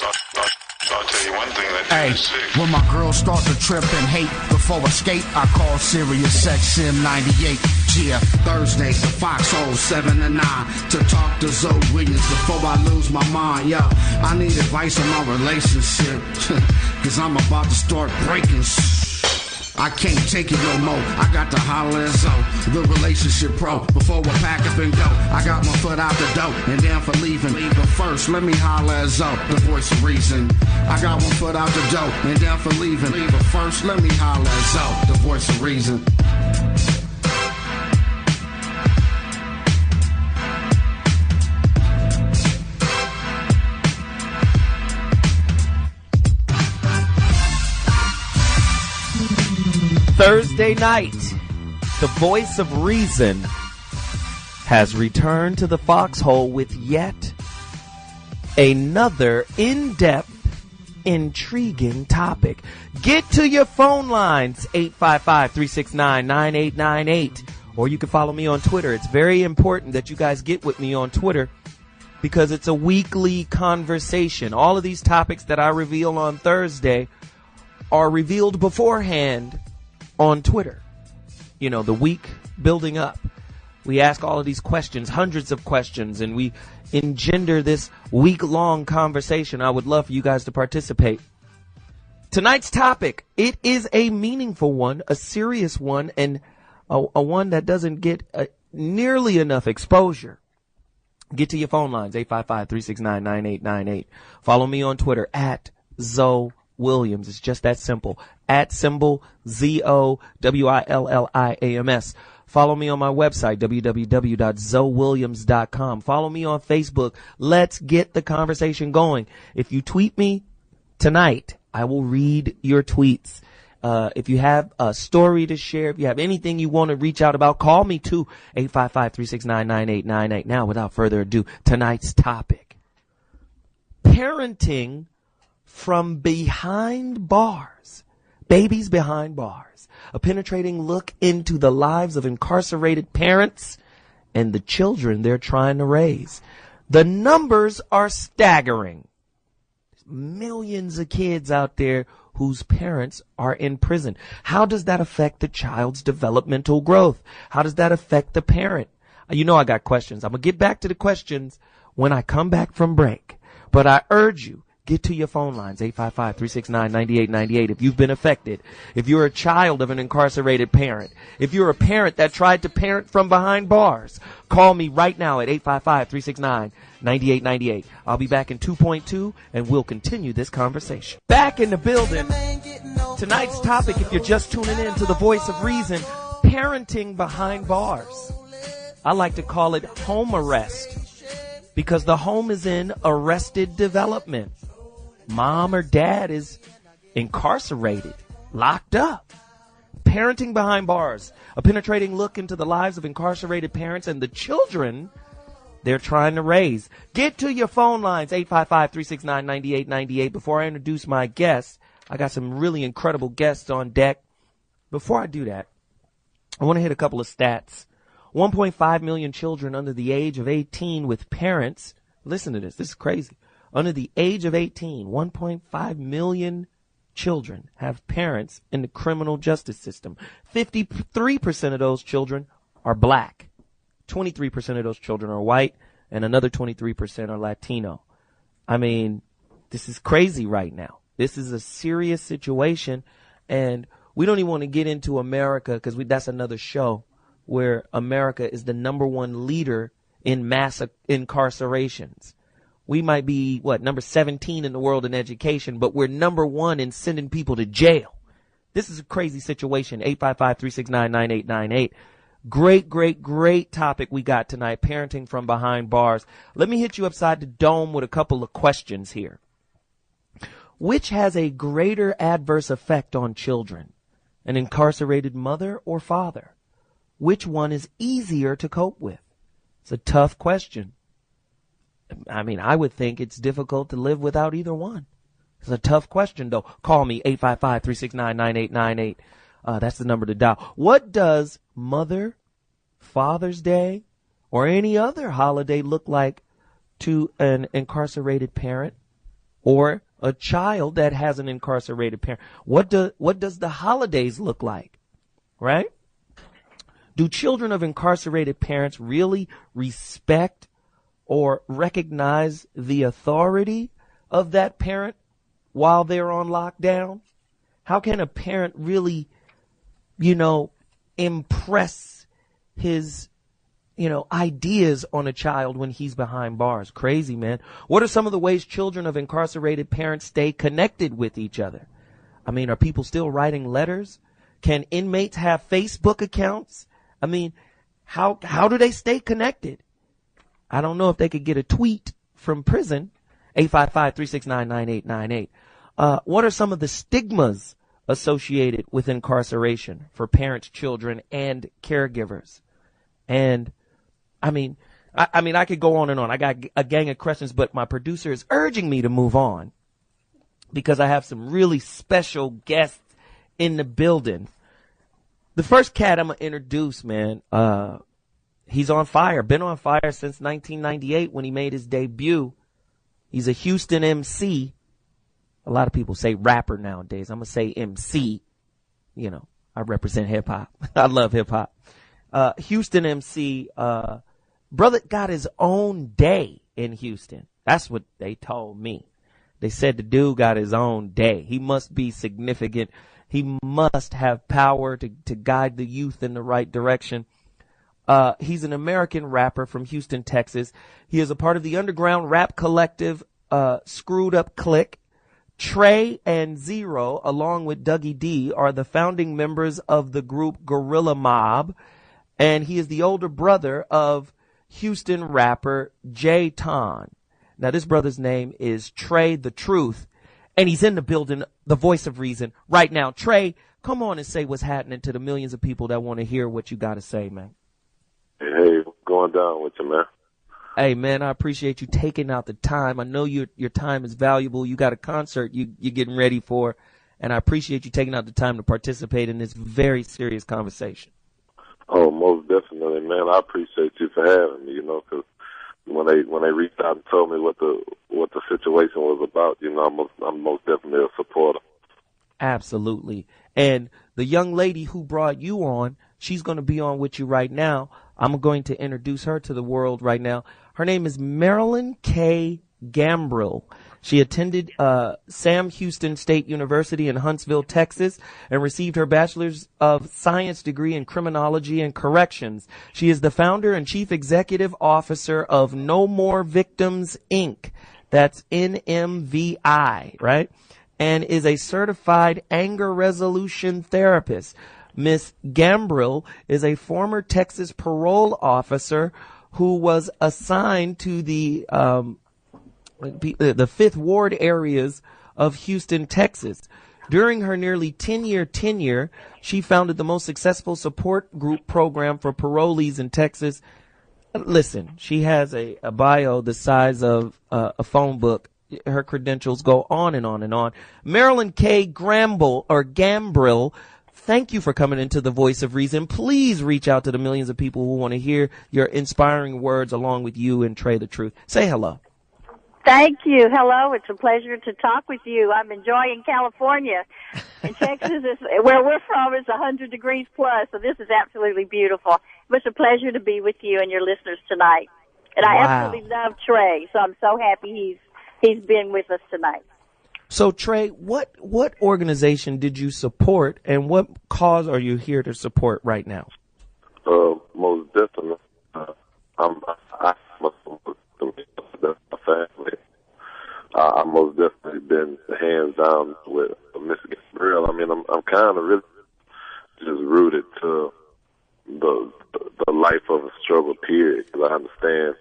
I'll tell you one thing that Hey, when my girls start to trip and hate before escape, I call Sirius XM 98. Yeah, Thursdays the Foxxhole 7 to 9 to talk to ZoWilliams before I lose my mind. Yo, I need advice on my relationship, cause I'm about to start breaking. I can't take it no more. I got to holler at Zo, the relationship pro. Before I pack up and go, I got my foot out the door and then for leaving. But first, let me holler at Zo, the voice of reason. I got one foot out the door and then for leaving. But first, let me holler at Zo, the voice of reason. Thursday night, the voice of reason has returned to the Foxxhole with yet another in-depth, intriguing topic. Get to your phone lines, 855-369-9898, or you can follow me on Twitter. It's very important that you guys get with me on Twitter because it's a weekly conversation. All of these topics that I reveal on Thursday are revealed beforehand on Twitter. You know, the week building up. We ask all of these questions, hundreds of questions, and we engender this week-long conversation. I would love for you guys to participate. Tonight's topic, it is a meaningful one, a serious one, and a one that doesn't get nearly enough exposure. Get to your phone lines, 855-369-9898. Follow me on Twitter, at ZoWilliams. It's just that simple. At symbol ZoWilliams. Follow me on my website, www.ZoWilliams.com. Follow me on Facebook. Let's get the conversation going. If you tweet me tonight, I will read your tweets. If you have a story to share, if you have anything you want to reach out about, call me too, 855-369-9898. Now, without further ado, tonight's topic. Parenting from behind bars. Babies behind bars. A penetrating look into the lives of incarcerated parents and the children they're trying to raise. The numbers are staggering. Millions of kids out there whose parents are in prison. How does that affect the child's developmental growth? How does that affect the parent? You know I got questions. I'm going to get back to the questions when I come back from break. But I urge you, get to your phone lines, 855-369-9898. If you've been affected, if you're a child of an incarcerated parent, if you're a parent that tried to parent from behind bars, call me right now at 855-369-9898. I'll be back in 2.2 and we'll continue this conversation. Back in the building. Tonight's topic, if you're just tuning in to the voice of reason, parenting behind bars. I like to call it home arrest because the home is in arrested development. Mom or dad is incarcerated, locked up. Parenting behind bars, a penetrating look into the lives of incarcerated parents and the children they're trying to raise. Get to your phone lines, 855-369-9898. Before I introduce my guests, I got some really incredible guests on deck. Before I do that, I want to hit a couple of stats. 1.5 million children under the age of 18 with parents. Listen to this. This is crazy. Under the age of 18, 1.5 million children have parents in the criminal justice system. 53% of those children are black. 23% of those children are white, and another 23% are Latino. I mean, this is crazy right now. This is a serious situation, and we don't even want to get into America because that's another show where America is the number one leader in mass incarcerations. We might be, number 17 in the world in education, but we're number one in sending people to jail. This is a crazy situation. 855-369-9898. Great topic we got tonight, parenting from behind bars. Let me hit you upside the dome with a couple of questions here. Which has a greater adverse effect on children, an incarcerated mother or father? Which one is easier to cope with? It's a tough question. I mean, I would think it's difficult to live without either one. It's a tough question, though. Call me, 855-369-9898. That's the number to dial. What does Father's Day, or any other holiday look like to an incarcerated parent or a child that has an incarcerated parent? What does the holidays look like, right? Do children of incarcerated parents really respect or recognize the authority of that parent while they're on lockdown? How can a parent really, impress his, ideas on a child when he's behind bars? Crazy, man. What are some of the ways children of incarcerated parents stay connected with each other? I mean, are people still writing letters? Can inmates have Facebook accounts? I mean, how do they stay connected? I don't know if they could get a tweet from prison. 855-369-9898. What are some of the stigmas associated with incarceration for parents, children, and caregivers? And I mean, I could go on and on. I got a gang of questions, but my producer is urging me to move on because I have some really special guests in the building. The first cat I'm going to introduce, man, he's on fire, been on fire since 1998 when he made his debut. He's a Houston MC. A lot of people say rapper nowadays. I'm going to say MC. I represent hip hop. I love hip hop. Houston MC, brother got his own day in Houston. That's what they told me. They said the dude got his own day. He must be significant. He must have power to guide the youth in the right direction. He's an American rapper from Houston, Texas. He is a part of the underground rap collective, Screwed Up Click. Trae and Zero, along with Dougie D, are the founding members of the group Gorilla Mob. And he is the older brother of Houston rapper J. Ton. Now, this brother's name is Trae Tha Truth. And he's in the building, the voice of reason, right now. Trae, come on and say what's happening to the millions of people that want to hear what you got to say, man. Hey, what's going down with you, man? Hey, man, I appreciate you taking out the time. I know your time is valuable. You got a concert you're getting ready for, and I appreciate you taking out the time to participate in this very serious conversation. Oh, most definitely, man. I appreciate you for having me, because when they reached out and told me what the situation was about, I'm most definitely a supporter. Absolutely. And the young lady who brought you on, she's going to be on with you right now. I'm going to introduce her to the world right now. Her name is Marilyn K. Gambrell. She attended Sam Houston State University in Huntsville, Texas, and received her Bachelor's of Science degree in Criminology and Corrections. She is the founder and chief executive officer of No More Victims, Inc. That's NMVI, right? And is a certified anger resolution therapist. Miss Gambrell is a former Texas parole officer who was assigned to the Fifth Ward areas of Houston, Texas. During her nearly 10-year tenure, she founded the most successful support group program for parolees in Texas. Listen, she has a bio the size of a phone book. Her credentials go on and on and on. Marilyn K. Gambrell, thank you for coming into the Voice of Reason. Please reach out to the millions of people who want to hear your inspiring words along with you and Trae Tha Truth. Say hello. Thank you. Hello. It's a pleasure to talk with you. I'm enjoying California. In Texas, where we're from, is 100 degrees plus, so this is absolutely beautiful. It was a pleasure to be with you and your listeners tonight. And I absolutely love Trae, so I'm so happy he's been with us tonight. So, Trae, what organization did you support, and what cause are you here to support right now? Most definitely, my family. I most definitely been hands down with Miss Gambrell. I mean, I'm kind of really just rooted to the life of a struggle period, because I understand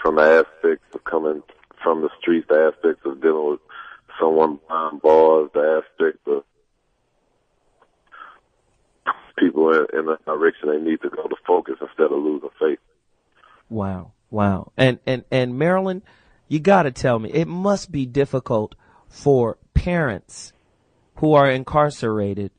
from the aspects of coming from the streets, the aspects of dealing with someone behind bars, the aspect of people in the direction they need to go to focus instead of losing faith. Wow. And Marilyn, you got to tell me, it must be difficult for parents who are incarcerated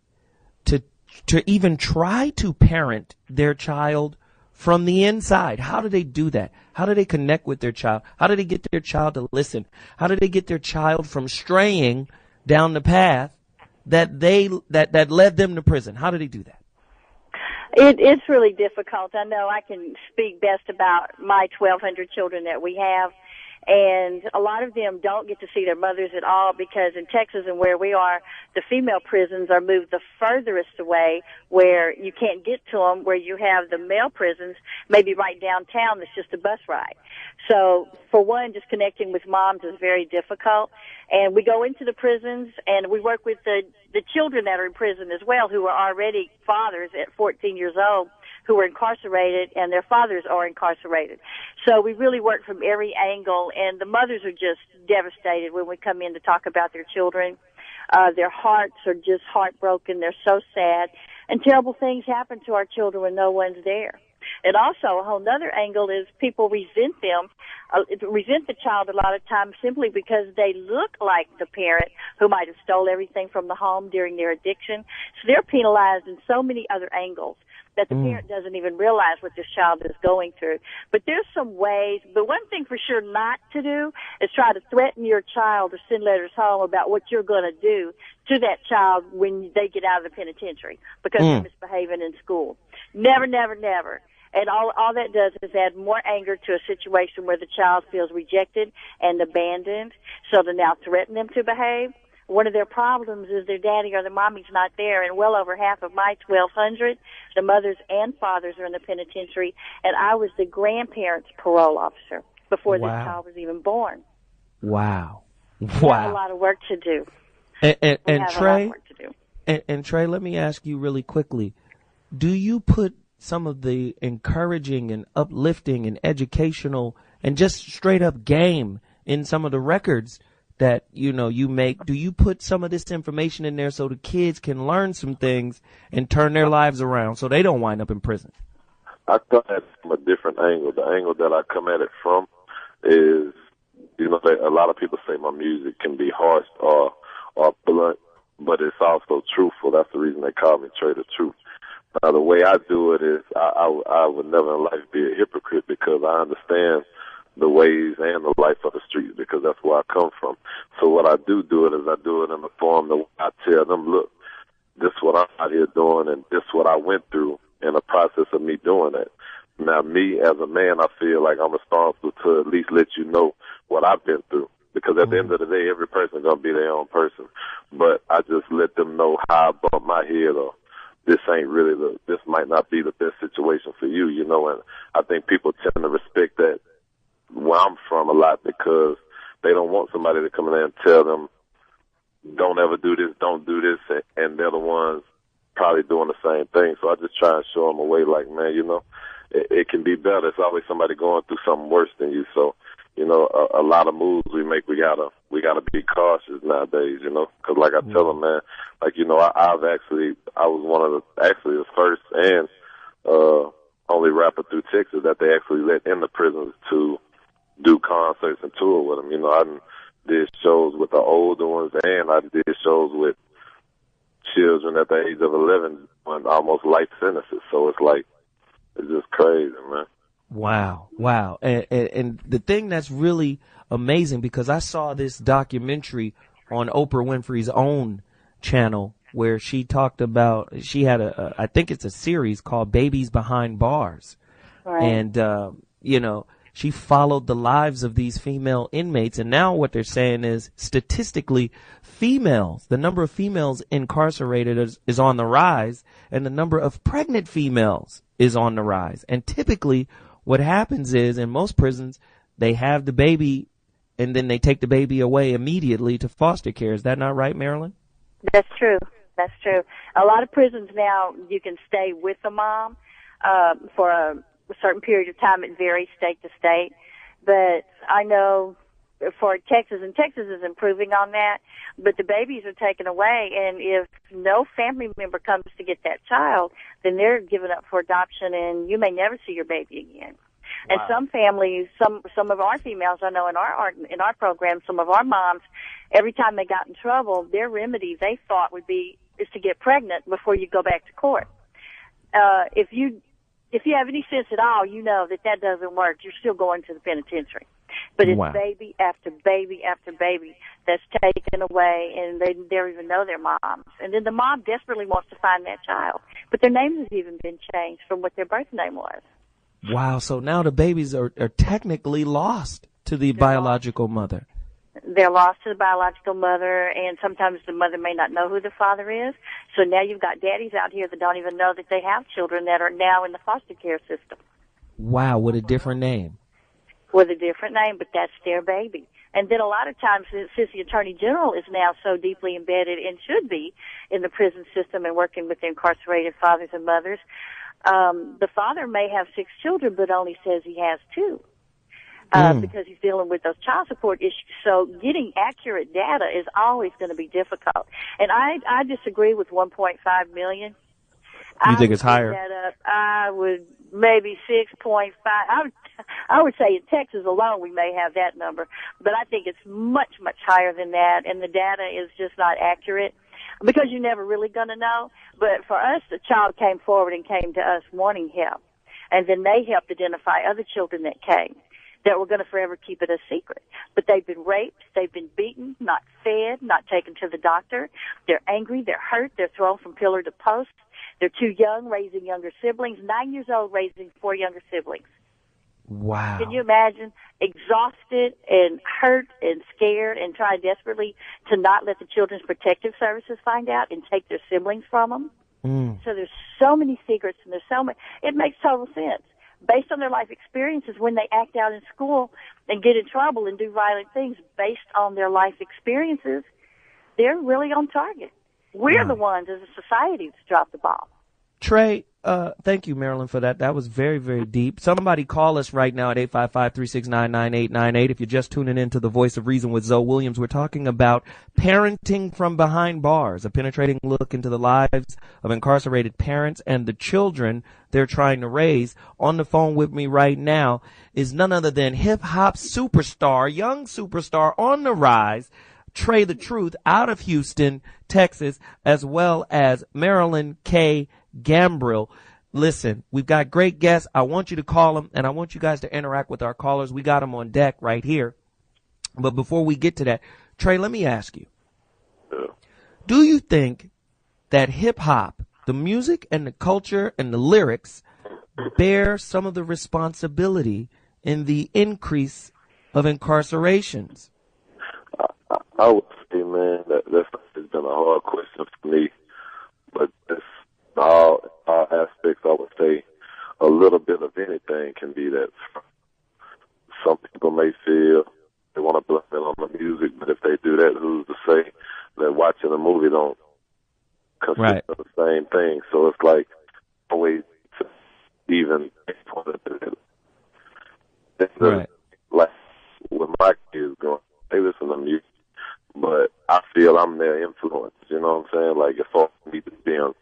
to even try to parent their child from the inside. How do they do that? How do they connect with their child? How do they get their child to listen? How do they get their child from straying down the path that led them to prison? How do they do that? It's really difficult. I know I can speak best about my 1,200 children that we have, and a lot of them don't get to see their mothers at all because in Texas and where we are, the female prisons are moved the furthest away where you can't get to them, where you have the male prisons maybe right downtown that's just a bus ride. So, for one, just connecting with moms is very difficult. And we go into the prisons and we work with the children that are in prison as well who are already fathers at 14 years old who are incarcerated and their fathers are incarcerated. So we really work from every angle, and the mothers are just devastated when we come in to talk about their children. Their hearts are just heartbroken. They're so sad. And terrible things happen to our children when no one's there. And also, a whole other angle is people resent them, resent the child a lot of times simply because they look like the parent who might have stole everything from the home during their addiction. So they're penalized in so many other angles that the parent doesn't even realize what this child is going through. But there's some ways, but one thing for sure not to do is try to threaten your child or send letters home about what you're going to do to that child when they get out of the penitentiary because they're misbehaving in school. Never, never, never. And all that does is add more anger to a situation where the child feels rejected and abandoned. So to now threaten them to behave. One of their problems is their daddy or their mommy's not there, and well over half of my 1,200, the mothers and fathers are in the penitentiary, and I was the grandparents' parole officer before this child was even born. Wow. We have a lot of work to do. And Trae, and Trae, let me ask you really quickly, do you put some of the encouraging and uplifting and educational and just straight up game in some of the records that, you know, you make? Do you put some of this information in there so the kids can learn some things and turn their lives around so they don't wind up in prison? I come at it from a different angle. The angle that I come at it from is, you know, a lot of people say my music can be harsh or blunt, but it's also truthful. That's the reason they call me Trae Tha Truth. The way I do it is I would never in life be a hypocrite because I understand the ways and the life of the streets because that's where I come from. So what I do it is I do it in the form that I tell them, look, this is what I'm out here doing and this is what I went through in the process of me doing it. Now, me as a man, I feel like I'm responsible to at least let you know what I've been through because at the end of the day, every person's going to be their own person. But I just let them know how I bump my head or this ain't really this might not be the best situation for you, you know, and I think people tend to respect that where I'm from a lot because they don't want somebody to come in there and tell them, don't ever do this, don't do this, and they're the ones probably doing the same thing. So I just try and show them a way like, man, you know, it can be better. It's always somebody going through something worse than you. So, you know, a lot of moves we make, we gotta be cautious nowadays, you know, because like I tell them, man, like, you know, I was one of the first and only rapper through Texas that they actually let in the prisons to do concerts and tour with them. You know, I did shows with the older ones and I did shows with children at the age of 11 on almost life sentences. So it's like, it's just crazy, man. Wow. And the thing that's really amazing, because I saw this documentary on Oprah Winfrey's own channel where she talked about, she had I think it's a series called Babies Behind Bars. Right. And, you know, she followed the lives of these female inmates. And now what they're saying is statistically the number of females incarcerated is on the rise, and the number of pregnant females is on the rise. And typically what happens is in most prisons, they have the baby and then they take the baby away immediately to foster care. Is that not right, Marilyn? That's true. That's true. A lot of prisons now, you can stay with the mom for a certain period of time. It varies state to state. But I know for Texas, and Texas is improving on that, but the babies are taken away, and if no family member comes to get that child, then they're given up for adoption, and you may never see your baby again. Wow. And some families, some of our females, I know in our program, some of our moms, every time they got in trouble, their remedy they thought is to get pregnant before you go back to court. If you if you have any sense at all, you know that doesn't work. You're still going to the penitentiary. But it's baby after baby after baby that's taken away, and they don't even know their moms. And then the mom desperately wants to find that child, but their name has even been changed from what their birth name was. Wow, so now the babies are technically lost to the biological mother. They're lost to the biological mother, and sometimes the mother may not know who the father is. So now you've got daddies out here that don't even know that they have children that are now in the foster care system. Wow, with a different name. With a different name, but that's their baby. And then a lot of times, since the Attorney General is now so deeply embedded and should be in the prison system and working with the incarcerated fathers and mothers, the father may have 6 children but only says he has 2. Because he's dealing with those child support issues. So getting accurate data is always going to be difficult. And I disagree with 1.5 million. You think it's higher? I would maybe 6.5. I would say in Texas alone we may have that number, but I think it's much, much higher than that, and the data is just not accurate because you're never really going to know. But for us, the child came forward and came to us wanting help, and then they helped identify other children that came that were going to forever keep it a secret. But they've been raped, they've been beaten, not fed, not taken to the doctor. They're angry, they're hurt, they're thrown from pillar to post. They're too young, raising younger siblings, 9 years old, raising 4 younger siblings. Wow. Can you imagine? Exhausted and hurt and scared and trying desperately to not let the Children's Protective Services find out and take their siblings from them. So there's so many secrets and there's so many. It makes total sense. Based on their life experiences, when they act out in school and get in trouble and do violent things based on their life experiences, they're really on target. We're the ones as a society that's dropped the ball. Trae, thank you, Marilyn, for that. That was very, very deep. Somebody call us right now at 855-369-9898. If you're just tuning in to the Voice of Reason with ZoWilliams, we're talking about parenting from behind bars, a penetrating look into the lives of incarcerated parents and the children they're trying to raise. On the phone with me right now is none other than hip-hop superstar, young superstar on the rise, Trae Tha Truth out of Houston, Texas, as well as Marilyn K. Gambrell. Listen, we've got great guests. I want you to call them, and I want you guys to interact with our callers. We got them on deck right here. But before we get to that, Trae, let me ask you. Do you think that hip-hop, the music and the culture and the lyrics, bear some of the responsibility in the increase of incarcerations? I would say, man, that's been a hard question for me. But it's all aspects, I would say a little bit of anything can be that. Some people may feel they want to blame it on the music, but if they do that, who's to say that watching a movie don't consist of the same thing? So it's like a way to even point it. Like with my kids growing, they listen to music, but I feel I'm their influence. You know what I'm saying? Like, it's all me to them.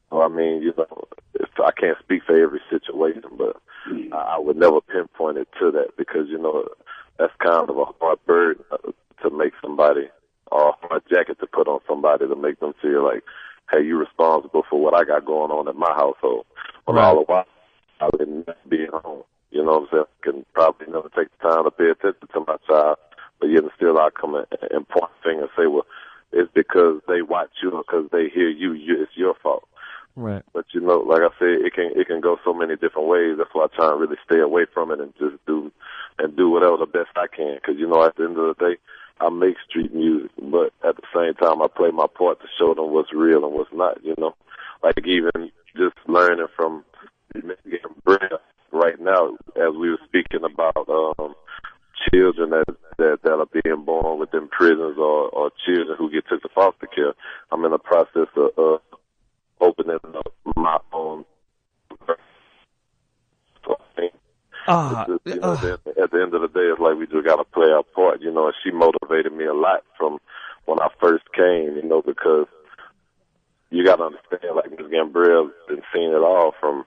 So, I mean, you know, I can't speak for every situation, but I would never pinpoint it to that because, you know, that's kind of a hard burden to make somebody, or a hard jacket to put on somebody to make them feel like, hey, you're responsible for what I got going on in my household. When all the while, I wouldn't be at home. You know what I'm saying? I can probably never take the time to pay attention to my child, but yet still I come and point a finger and say, well, it's because they watch you or because they hear you. It's your fault. Right. But, you know, like I said, it can go so many different ways. That's why I try and really stay away from it and just do whatever the best I can. Because, you know, at the end of the day, I make street music, but at the same time, I play my part to show them what's real and what's not, you know. Like even just learning from Gambrell right now, as we were speaking about children that are being born within prisons or children who get took to foster care. I'm in the process of opening up my own. So I think, at the end of the day, it's like we just got to play our part, you know. And she motivated me a lot from when I first came, you know, because you got to understand, like Ms. Gambrell been seeing it all from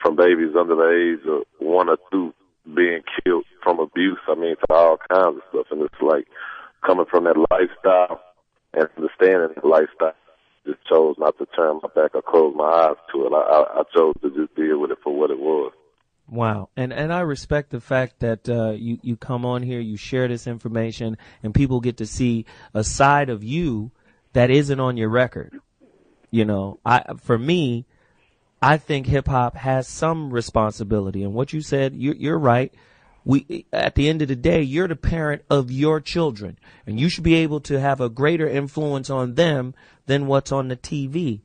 from babies under the age of 1 or 2 being killed from abuse, I mean, to all kinds of stuff. And it's like coming from that lifestyle and understanding that lifestyle, just chose not to turn my back or close my eyes to it. I chose to just deal with it for what it was. Wow. And I respect the fact that you come on here, you share this information, and people get to see a side of you that isn't on your record. You know, for me, I think hip hop has some responsibility. And what you said, you're right. At the end of the day, you're the parent of your children, and you should be able to have a greater influence on them than what's on the TV.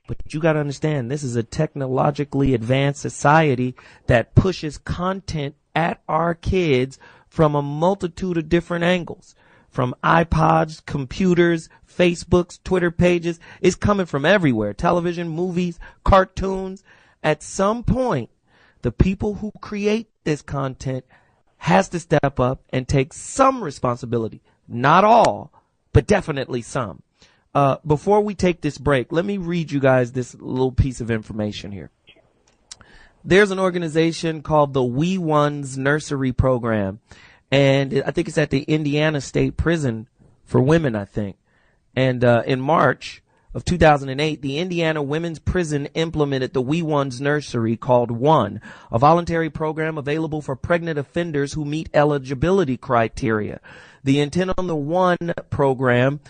But you got to understand, this is a technologically advanced society that pushes content at our kids from a multitude of different angles. From iPods, computers, Facebooks, Twitter pages. It's coming from everywhere. Television, movies, cartoons. At some point, the people who create this content has to step up and take some responsibility. Not all, but definitely some. Before we take this break, let me read you guys this little piece of information here. There's an organization called the We Ones Nursery Program, and I think it's at the Indiana State Prison for women, I think. And in March of 2008, the Indiana Women's Prison implemented the We Ones Nursery, called One, a voluntary program available for pregnant offenders who meet eligibility criteria. The intent on the One program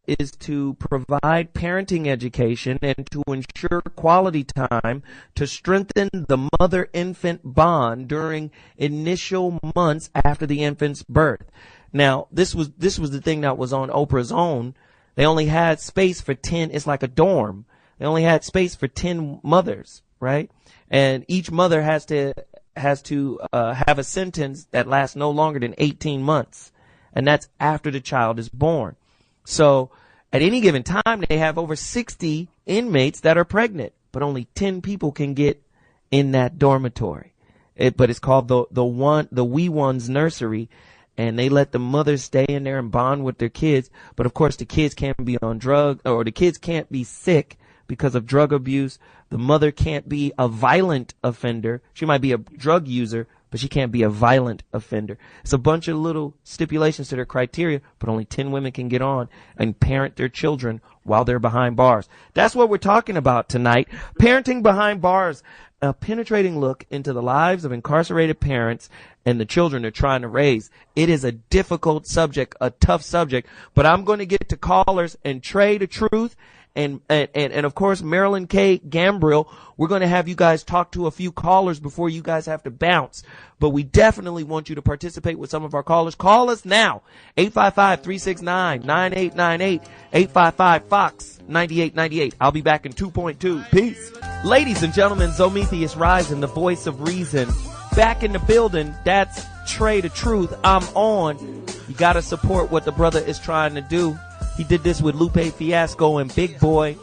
is to provide parenting education and to ensure quality time to strengthen the mother-infant bond during initial months after the infant's birth. Now, this was the thing that was on Oprah's Own. They only had space for 10. It's like a dorm. They only had space for 10 mothers, right? And each mother has to have a sentence that lasts no longer than 18 months, and that's after the child is born. So at any given time, they have over 60 inmates that are pregnant, but only 10 people can get in that dormitory. But it's called the We Ones Nursery, and they let the mothers stay in there and bond with their kids. But of course, the kids can't be on drugs, or the kids can't be sick because of drug abuse. The mother can't be a violent offender. She might be a drug user, but she can't be a violent offender. It's a bunch of little stipulations to their criteria, but only 10 women can get on and parent their children while they're behind bars. That's what we're talking about tonight. Parenting behind bars, a penetrating look into the lives of incarcerated parents and the children they're trying to raise. It is a difficult subject, a tough subject, but I'm going to get to callers and Trae Tha Truth and of course, Marilyn K, Gambrell. We're going to have you guys talk to a few callers before you guys have to bounce. But we definitely want you to participate with some of our callers. Call us now. 855-369-9898. 855-FOX-9898. I'll be back in 2.2. Peace. Ladies and gentlemen, Zometheus Rising, the voice of reason. Back in the building. That's Trae Tha Truth. I'm on. You got to support what the brother is trying to do. He did this with Lupe Fiasco and Big Boy.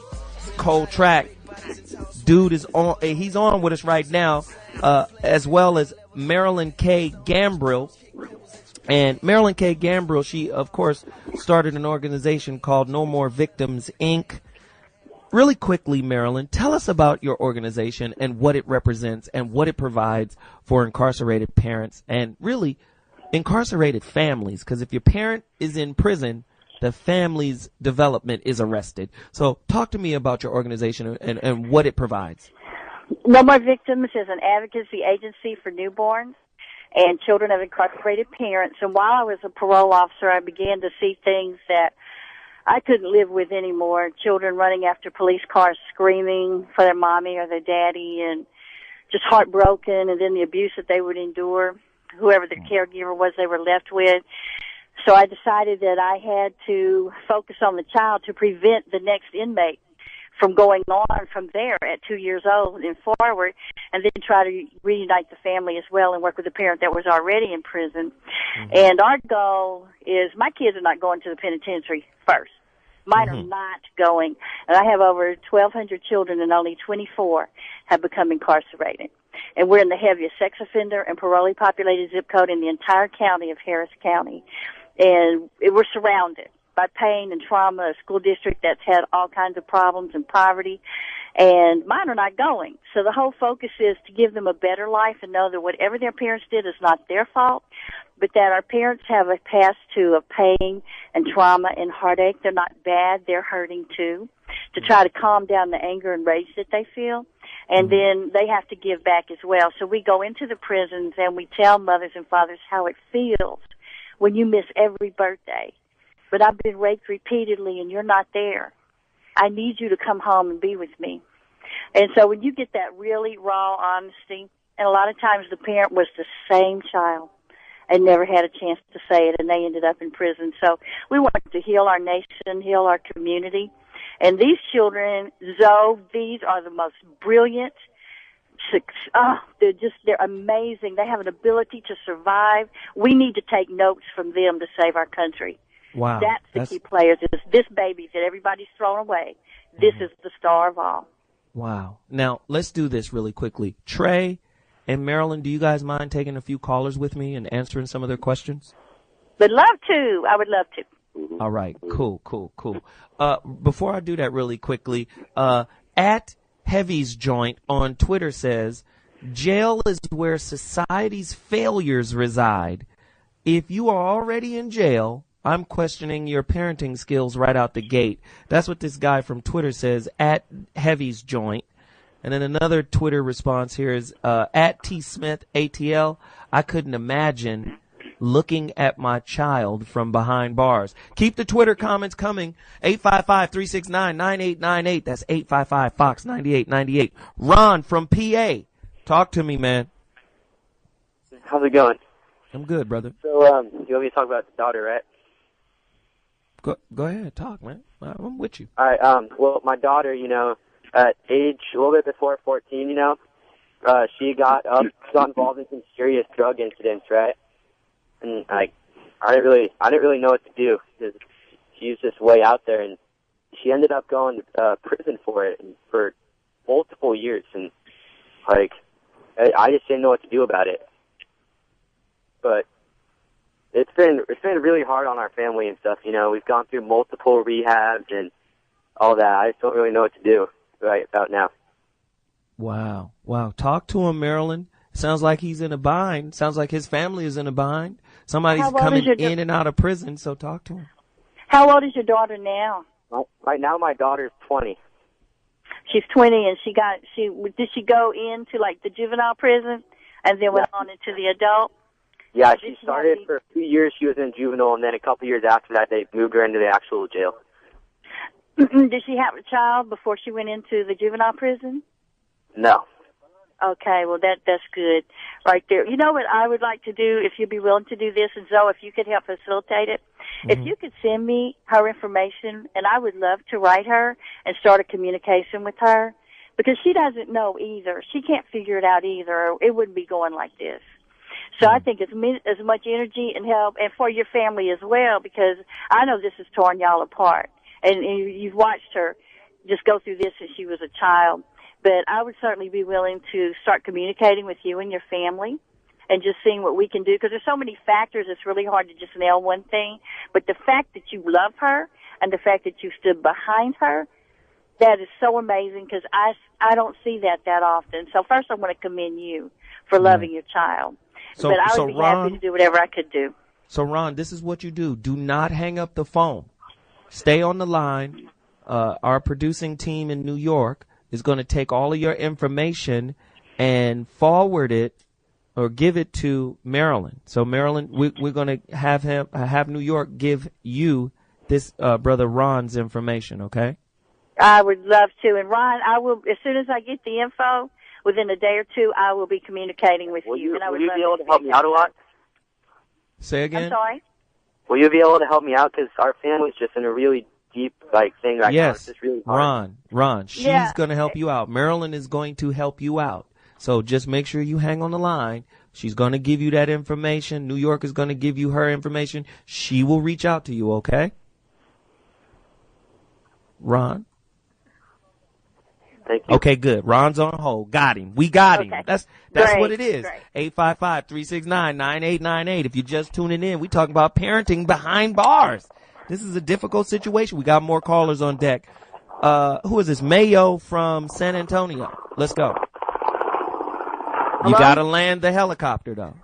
Cold track. Dude is on. He's on with us right now, as well as Marilyn K, Gambrell. And Marilyn K, Gambrell, she, of course, started an organization called No More Victims, Inc. Really quickly, Marilyn, tell us about your organization and what it represents and what it provides for incarcerated parents and really incarcerated families. Because if your parent is in prison, the family's development is arrested. So talk to me about your organization and what it provides. No More Victims is an advocacy agency for newborns and children of incarcerated parents. And while I was a parole officer, I began to see things that I couldn't live with anymore. Children running after police cars screaming for their mommy or their daddy and just heartbroken, and then the abuse that they would endure, whoever the caregiver was they were left with. So I decided that I had to focus on the child to prevent the next inmate from going on from there at 2 years old and forward, and then try to reunite the family as well and work with the parent that was already in prison. Mm-hmm. And our goal is, my kids are not going to the penitentiary first. Mine are not going. And I have over 1,200 children, and only 24 have become incarcerated. And we're in the heaviest sex offender and parolee populated zip code in the entire county of Harris County. And we're surrounded by pain and trauma, a school district that's had all kinds of problems and poverty. And mine are not going. So the whole focus is to give them a better life and know that whatever their parents did is not their fault, but that our parents have a past too of pain and trauma and heartache. They're not bad. They're hurting too. to try to calm down the anger and rage that they feel. And then they have to give back as well. So we go into the prisons and we tell mothers and fathers how it feels when you miss every birthday. But I've been raped repeatedly and you're not there. I need you to come home and be with me. And so when you get that really raw honesty, and a lot of times the parent was the same child and never had a chance to say it, and they ended up in prison. So we want to heal our nation, heal our community. And these children, Zoe, these are the most brilliant. They're amazing. They have an ability to survive. We need to take notes from them to save our country. Wow. That's the key players. Is this baby that everybody's thrown away. This is the star of all. Wow. Now, let's do this really quickly. Trae and Marilyn, do you guys mind taking a few callers with me and answering some of their questions? Would love to. I would love to. All right. Cool. Before I do that really quickly, at Heavy's Joint on Twitter says, jail is where society's failures reside. If you are already in jail, I'm questioning your parenting skills right out the gate. That's what this guy from Twitter says, at Heavy's Joint. And then another Twitter response here is, at T Smith ATL, I couldn't imagine looking at my child from behind bars. Keep the Twitter comments coming. 855-369-9898. That's 855-FOX-9898. Ron from PA. Talk to me, man. How's it going? I'm good, brother. So, you want me to talk about the daughter, right? Go ahead, talk, man. I'm with you. All right. Well, my daughter, at age a little bit before 14, she got involved in some serious drug incidents, right? And I didn't really know what to do because she was just way out there, and she ended up going to prison for it and for multiple years, and I just didn't know what to do about it. But it's been really hard on our family and stuff. We've gone through multiple rehabs and all that. I just don't really know what to do right about now. Wow. Talk to him, Marilyn. Sounds like he's in a bind. Sounds like his family is in a bind. Somebody's coming in and out of prison, so talk to him. How old is your daughter now? Right now, my daughter's 20. She's 20, and did she go into the juvenile prison and then went on into the adult? Yeah, she started for a few years. She was in juvenile, and then a couple years after that, they moved her into the actual jail. Did she have a child before she went into the juvenile prison? No. Okay, well, that's good right there. You know what I would like to do, if you'd be willing to do this, and Zoe, if you could help facilitate it, if you could send me her information, and I would love to write her and start a communication with her, because she doesn't know either. She can't figure it out either. It wouldn't be going like this. So I think as much energy and help, and for your family as well, because I know this has torn y'all apart. And you've watched her just go through this since she was a child. But I would certainly be willing to start communicating with you and your family and just seeing what we can do, because there's so many factors. It's really hard to just nail one thing. But the fact that you love her and the fact that you stood behind her, that is so amazing, because I don't see that often. So first I want to commend you for loving your child. But I would be happy to do whatever I could do. So, Ron, this is what you do. Do not hang up the phone. Stay on the line. Our producing team in New York is going to take all of your information and forward it or give it to Marilyn. So, Marilyn, we're going to have New York give you this brother Ron's information, okay? I would love to. And, Ron, I will, as soon as I get the info, within a day or two, I will be communicating with you. And I would will you be able to help me out a lot? Say again? I'm sorry? Will you be able to help me out? Because our family's just in a really deep thing right now. It's just really hard. Ron, she's going to help you out. Marilyn is going to help you out. So just make sure you hang on the line. She's going to give you that information. New York is going to give you her information. She will reach out to you, okay? Ron? Thank you. Okay, good. Ron's on hold. Got him. We got him. That's Great. what it is. 855-369-9898. If you're just tuning in, we talking about parenting behind bars. This is a difficult situation. We got more callers on deck. Who is this? Mayo from San Antonio. Let's go. Hello? You got to land the helicopter, though.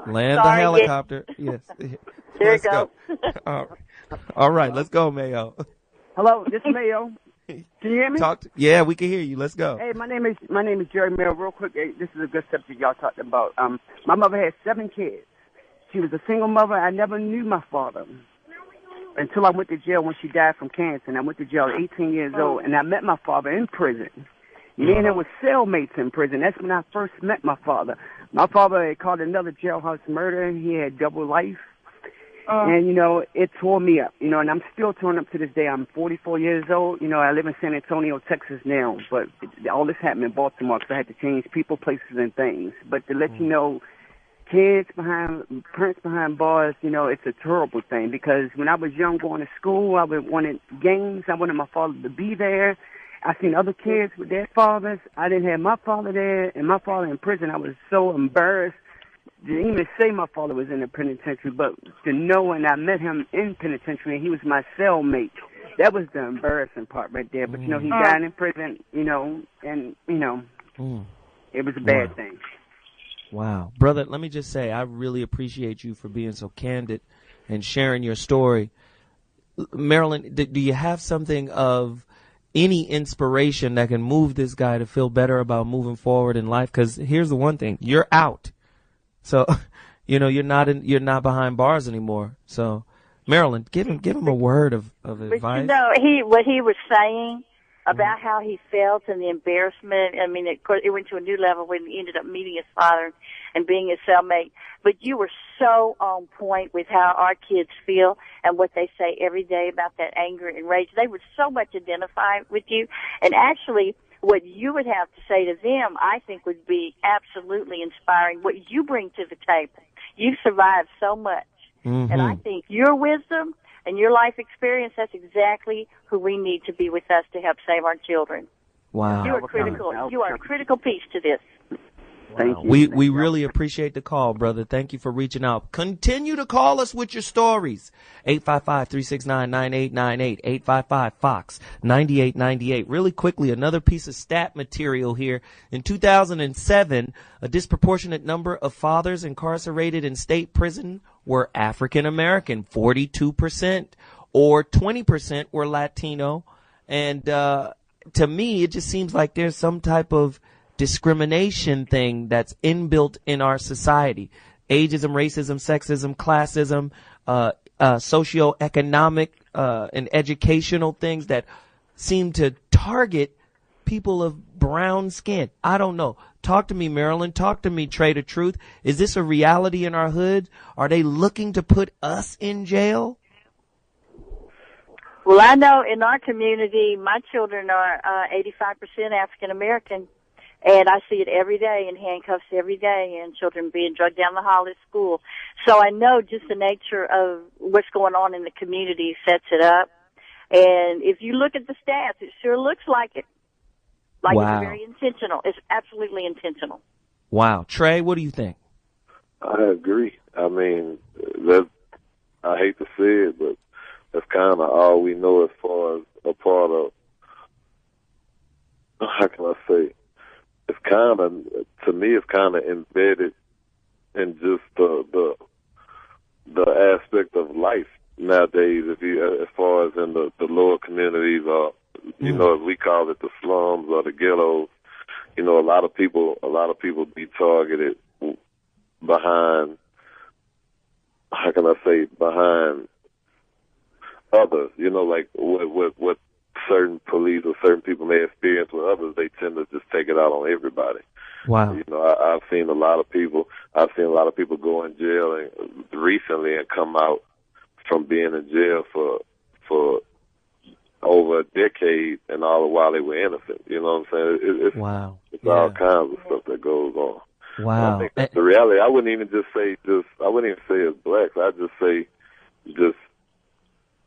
Land the helicopter. Yes. There you go. All right. Let's go, Mayo. Hello, this is Mayo. Can you hear me? Yeah, we can hear you. Let's go. Hey, my name is Jerry Mill. Real quick, this is a good subject y'all talked about. My mother had 7 kids. She was a single mother. I never knew my father until I went to jail when she died from cancer. And I went to jail at 18 years old, and I met my father in prison. Me and him were cellmates in prison. That's when I first met my father. My father had caught another jailhouse murder. He had double life. And, it tore me up, and I'm still torn up to this day. I'm 44 years old. I live in San Antonio, Texas now, but all this happened in Baltimore, so I had to change people, places, and things. But to let you know, parents behind bars, it's a terrible thing, because when I was young going to school, I wanted games. I wanted my father to be there. I seen other kids with their fathers. I didn't have my father there, and my father in prison. I was so embarrassed. Didn't even say my father was in the penitentiary, but to know when I met him in penitentiary, he was my cellmate. That was the embarrassing part right there. But, he died in prison, and, it was a bad thing. Wow. Brother, let me just say, I really appreciate you for being so candid and sharing your story. Marilyn, do you have something of any inspiration that can move this guy to feel better about moving forward in life? Because here's the one thing, you're out. So, you're not behind bars anymore. So, Marilyn, give him a word of advice. But what he was saying about how he felt and the embarrassment. I mean, it went to a new level when he ended up meeting his father and being his cellmate. But you were so on point with how our kids feel and what they say every day about that anger and rage. They would so much identify with you. And actually, what you would have to say to them, I think, would be absolutely inspiring. What you bring to the table. You've survived so much. Mm-hmm. And I think your wisdom and your life experience, that's exactly who we need to be with us to help save our children. Wow. You are critical. You are a critical piece to this. Thank you. We really appreciate the call, brother. Thank you for reaching out. Continue to call us with your stories. 855-369-9898. 855-FOX-9898. Really quickly, another piece of stat material here. In 2007, a disproportionate number of fathers incarcerated in state prison were African American, 42%, or 20% were Latino. And to me, it just seems like there's some type of discrimination thing that's inbuilt in our society. Ageism, racism, sexism, classism, socioeconomic and educational things that seem to target people of brown skin. I don't know. Talk to me, Marilyn. Talk to me, Trae Tha Truth. Is this a reality in our hood? Are they looking to put us in jail? Well, I know in our community, my children are 85% African American. And I see it every day in handcuffs every day, and children being drugged down the hall at school. So I know just the nature of what's going on in the community sets it up. And if you look at the stats, it sure looks like it. Like wow. It's very intentional. It's absolutely intentional. Wow. Trae, what do you think? I agree. I mean, I hate to say it, but that's kind of all we know as far as a part of, how can I say, it's kind of, to me, it's kind of embedded in just the aspect of life nowadays. If you, as far as in the lower communities, or you know, as we call it, the slums or the ghettos, a lot of people be targeted behind, how can I say, behind others. Like what certain police or certain people may experience with others, they tend to just take it out on everybody. Wow. I've seen a lot of people go in jail and recently and come out from being in jail for over a decade, and all the while they were innocent. You know what I'm saying? It's wow. It's all kinds of stuff that goes on. Wow. I think that's the reality. I wouldn't even say it's blacks. I'd just say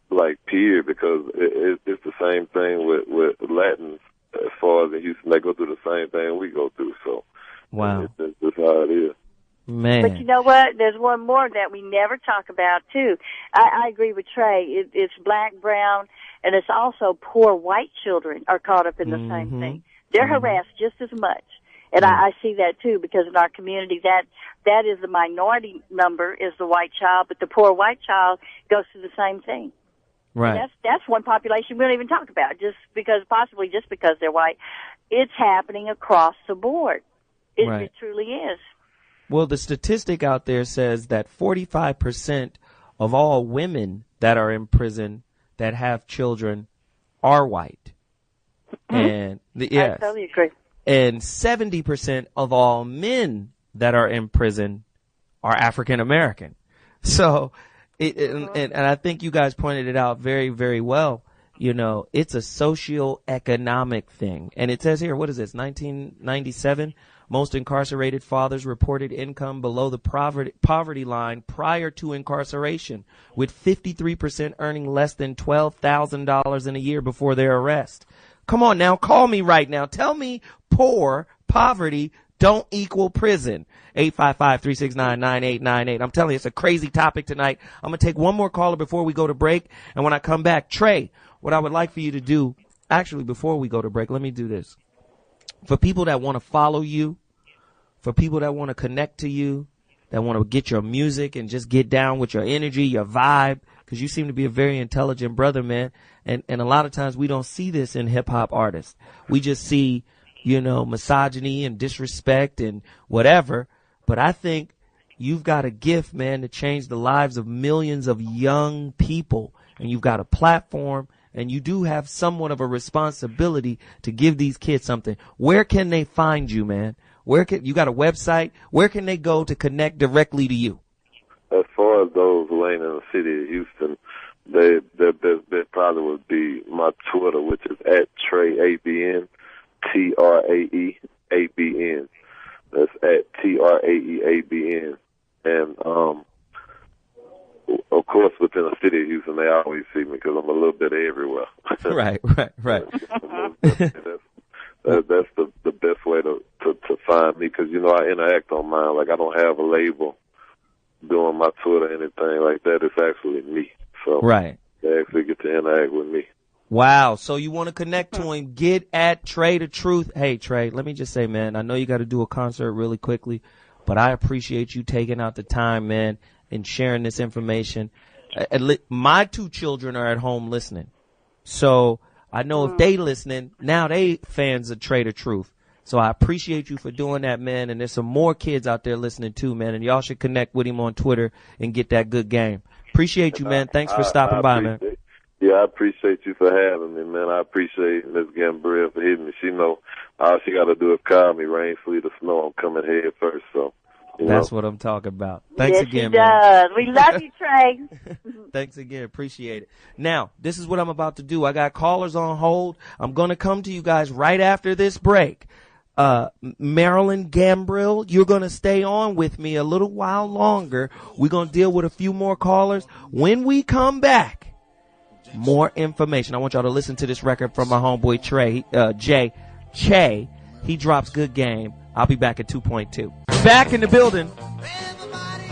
like period, because it's the same thing with Latins as far as in Houston. They go through the same thing we go through. So wow, it's just how it is. Man. But you know what? There's one more that we never talk about too. I agree with Trae. It's black, brown, and it's also poor white children are caught up in the same thing. They're harassed just as much. And I see that too, because in our community that is the minority number is the white child, but the poor white child goes through the same thing. Right. And that's one population we don't even talk about, possibly just because they're white. It's happening across the board. It truly is. Well, the statistic out there says that 45% of all women that are in prison that have children are white. And yes. I totally agree. And 70% of all men that are in prison are African American. So, and I think you guys pointed it out very, very well. You know, it's a socio-economic thing. And it says here, what is this, 1997? Most incarcerated fathers reported income below the poverty line prior to incarceration, with 53% earning less than $12,000 in a year before their arrest. Come on now, call me right now. Tell me poverty don't equal prison. 855-369-9898. I'm telling you, it's a crazy topic tonight. I'm going to take one more caller before we go to break. And when I come back, Trey, what I would like for you to do, actually, before we go to break, let me do this. For people that want to follow you, for people that want to connect to you, that want to get your music and just get down with your energy, your vibe, because you seem to be a very intelligent brother, man. And a lot of times we don't see this in hip-hop artists. We just see, you know, misogyny and disrespect and whatever. But I think you've got a gift, man, to change the lives of millions of young people. And you've got a platform, and you do have somewhat of a responsibility to give these kids something. Where can they find you, man? You got a website? Where can they go to connect directly to you? As far as those who ain't in the city of Houston, their best bet probably would be my Twitter, which is at Trae ABN, TRAEABN. That's at TRAEABN. And of course, within the city of Houston, they always see me because I'm a little bit everywhere. Right. That's the best way to find me, because, you know, I interact on mine. Like, I don't have a label doing my Twitter or anything like that. It's actually me. So right. They actually get to interact with me. Wow. So you want to connect to him, get at Trae Tha Truth. Hey, Trae, let me just say, man, I know you got to do a concert really quickly, but I appreciate you taking out the time, man, and sharing this information. My two children are at home listening. So I know if they listening, now they fans of Trae Tha Truth. So I appreciate you for doing that, man. And there's some more kids out there listening too, man. And y'all should connect with him on Twitter and get that good game. Appreciate you, man. Thanks for stopping by, man. Yeah, I appreciate you for having me, man. I appreciate Miss Gambrell for hitting me. She know all she got to do is call me, rain, sleet, or snow. I'm coming head first, so. That's what I'm talking about. Thanks again, man. Does. We love you, Trae. Thanks again. Appreciate it. Now, this is what I'm about to do. I got callers on hold. I'm going to come to you guys right after this break. Marilyn Gambrell, you're going to stay on with me a little while longer. We're going to deal with a few more callers. When we come back, more information. I want y'all to listen to this record from my homeboy Che. He drops good game. I'll be back at 2.2. Back in the building.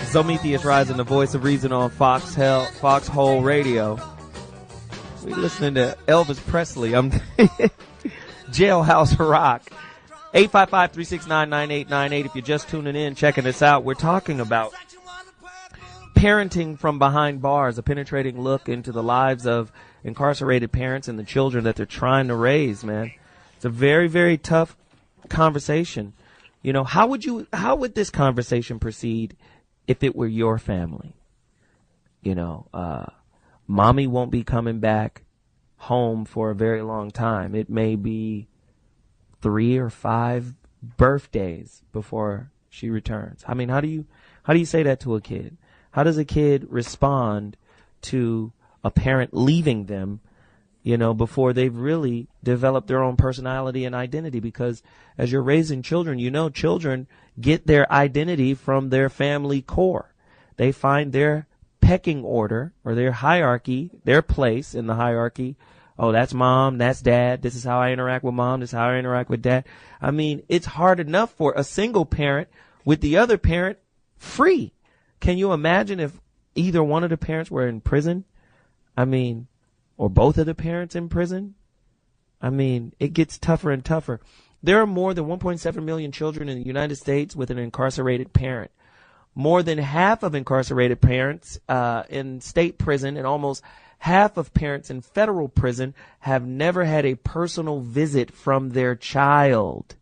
Zometheus Rising, the voice of reason on Foxxhole Radio. We're listening to Elvis Presley. I'm Jailhouse Rock. 855-369-9898. If you're just tuning in, checking us out, we're talking about parenting from behind bars, a penetrating look into the lives of incarcerated parents and the children that they're trying to raise, man. It's a very, very tough conversation. You know, how would this conversation proceed if it were your family? You know, mommy won't be coming back home for a very long time. It may be 3 or 5 birthdays before she returns. I mean, how do you say that to a kid? How does a kid respond to a parent leaving them, you know, before they've really developed their own personality and identity? Because as you're raising children, you know, children get their identity from their family core. They find their pecking order or their hierarchy, their place in the hierarchy. Oh, that's mom, that's dad. This is how I interact with mom. This is how I interact with dad. I mean, it's hard enough for a single parent with the other parent free. Can you imagine if either one of the parents were in prison? I mean, or both of the parents in prison? I mean, it gets tougher and tougher. There are more than 1.7 million children in the United States with an incarcerated parent. More than half of incarcerated parents in state prison and almost half of parents in federal prison have never had a personal visit from their child.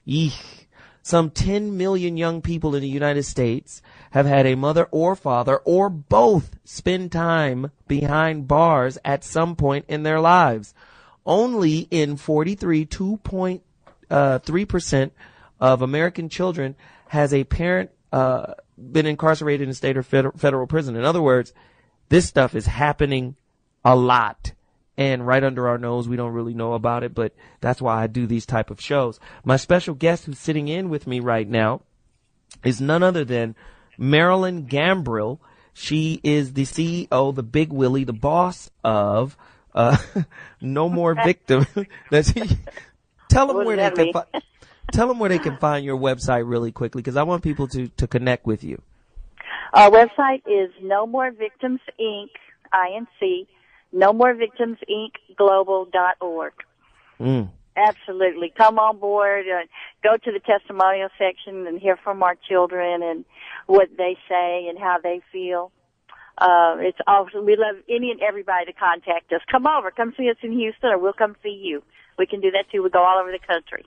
Eek. Some 10 million young people in the United States have had a mother or father or both spend time behind bars at some point in their lives. Only in 2.3% of American children has a parent been incarcerated in state or federal prison. In other words, this stuff is happening a lot. And right under our nose, we don't really know about it, but that's why I do these type of shows. My special guest who's sitting in with me right now is none other than Marilyn Gambrell. She is the CEO, the Big Willie, the boss of No More Victim. Tell them where they can tell them where they can find your website really quickly, because I want people to connect with you. Our website is No More Victims Inc. INC. NoMoreVictimsIncGlobal.org. Absolutely. Come on board. Go to the testimonial section and hear from our children and what they say and how they feel. It's awesome. We love any and everybody to contact us. Come over. Come see us in Houston, or we'll come see you. We can do that, too. We go all over the country.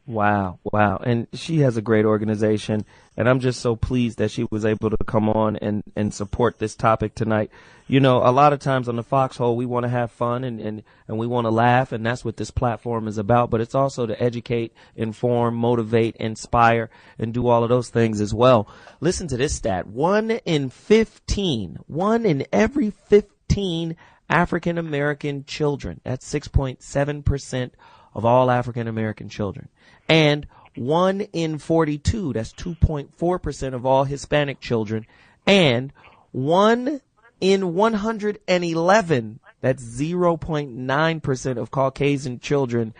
Wow. And she has a great organization, and I'm just so pleased that she was able to come on and support this topic tonight. You know, a lot of times on the Foxxhole, we want to have fun and we want to laugh, and that's what this platform is about. But it's also to educate, inform, motivate, inspire, and do all of those things as well. Listen to this stat. 1 in every 15 African American children, that's 6.7% of all African American children, and 1 in 42, that's 2.4% of all Hispanic children, and 1 in 111, that's 0.9% of Caucasian children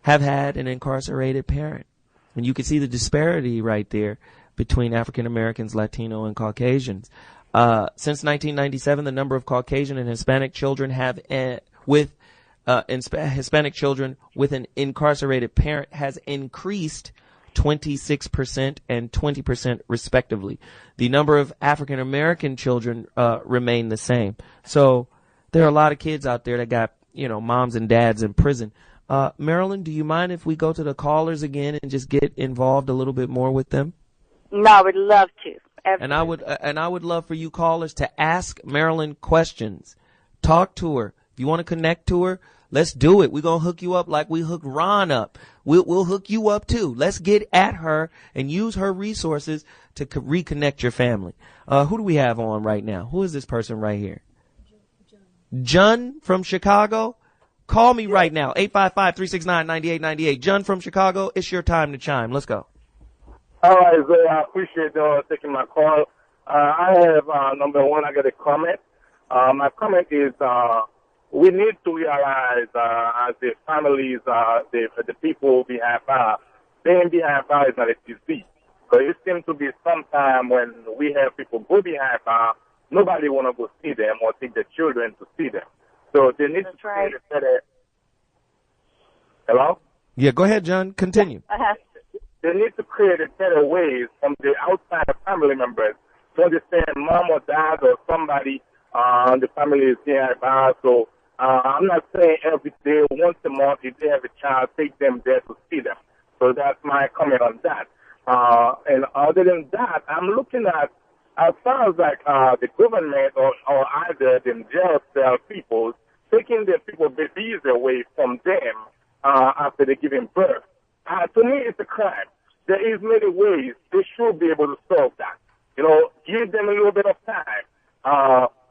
have had an incarcerated parent. And you can see the disparity right there between African Americans, Latino, and Caucasians. Since 1997, the number of Caucasian and Hispanic children Hispanic children with an incarcerated parent has increased 26% and 20% respectively. The number of African American children remain the same. So there are a lot of kids out there that got, moms and dads in prison. Marilyn, do you mind if we go to the callers again and just get involved a little bit more with them? No, I would love to. Absolutely. And I would love for you callers to ask Marilyn questions. Talk to her. If you want to connect to her, let's do it. We're going to hook you up like we hooked Ron up. We'll hook you up too. Let's get at her and use her resources to reconnect your family. Who do we have on right now? Who is this person right here? John from Chicago. Call me right now. 855-369-9898. John from Chicago, it's your time to chime. Let's go. All right, so I appreciate taking my call. I have, number one, I got a comment. My comment is we need to realize as the families, the people behind bars, being behind bars is not a disease. So it seems to be sometime when we have people go behind bars, nobody want to go see them or take their children to see them. So they need to create a better... Hello? Yeah, go ahead, John. Continue. They need to create a better ways from the outside family members to understand mom or dad or somebody the family is behind bars. So I'm not saying every day, once a month, if they have a child, take them there to see them. So that's my comment on that. And other than that, I'm looking at, as far as like the government or either the jail cell people taking the people babies away from them after they give them birth. To me, it's a crime. There is many ways they should be able to solve that. Give them a little bit of time.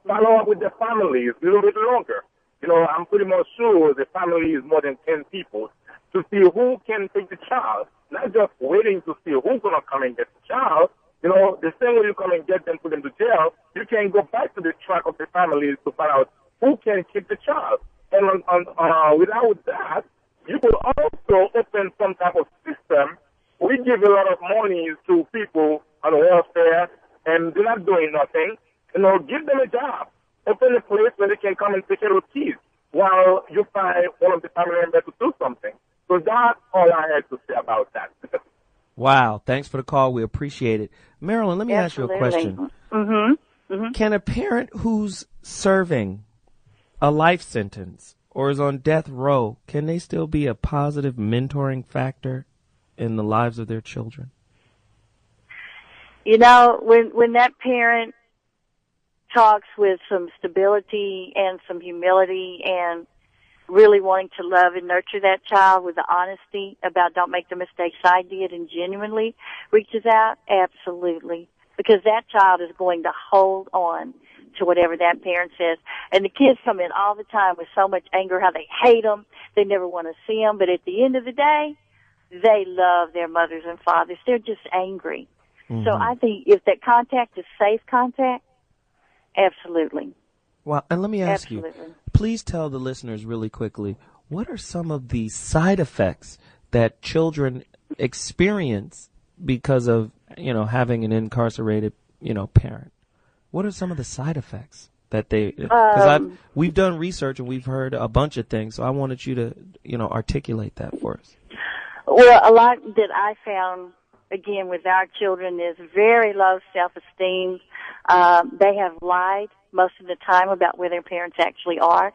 Follow up with the families a little bit longer. I'm pretty much sure the family is more than 10 people to see who can take the child, not just waiting to see who's going to come and get the child. The same way you come and get them, put them to jail, you can go back to the track of the families to find out who can keep the child. And without that, you could also open some type of system. We give a lot of money to people on welfare, and they're not doing nothing. Give them a job. Open a place where they can come and take care of kids while you find one of the family members to do something. So that's all I had to say about that. Wow. Thanks for the call. We appreciate it. Marilyn, let me ask you a question. Can a parent who's serving a life sentence or is on death row, can they still be a positive mentoring factor in the lives of their children? You know, when that parent talks with some stability and some humility and really wanting to love and nurture that child with the honesty about don't make the mistakes I did and genuinely reaches out, absolutely. Because that child is going to hold on to whatever that parent says. And the kids come in all the time with so much anger, how they hate them, they never want to see them, but at the end of the day, they love their mothers and fathers. They're just angry. Mm-hmm. So I think if that contact is safe contact, absolutely. Well, and let me ask you, please tell the listeners really quickly, what are some of the side effects that children experience because of, having an incarcerated, parent? What are some of the side effects that they, because we've done research and we've heard a bunch of things, so I wanted you to, articulate that for us. Well, a lot that I found, again, with our children is very low self-esteem. They have lied most of the time about where their parents actually are,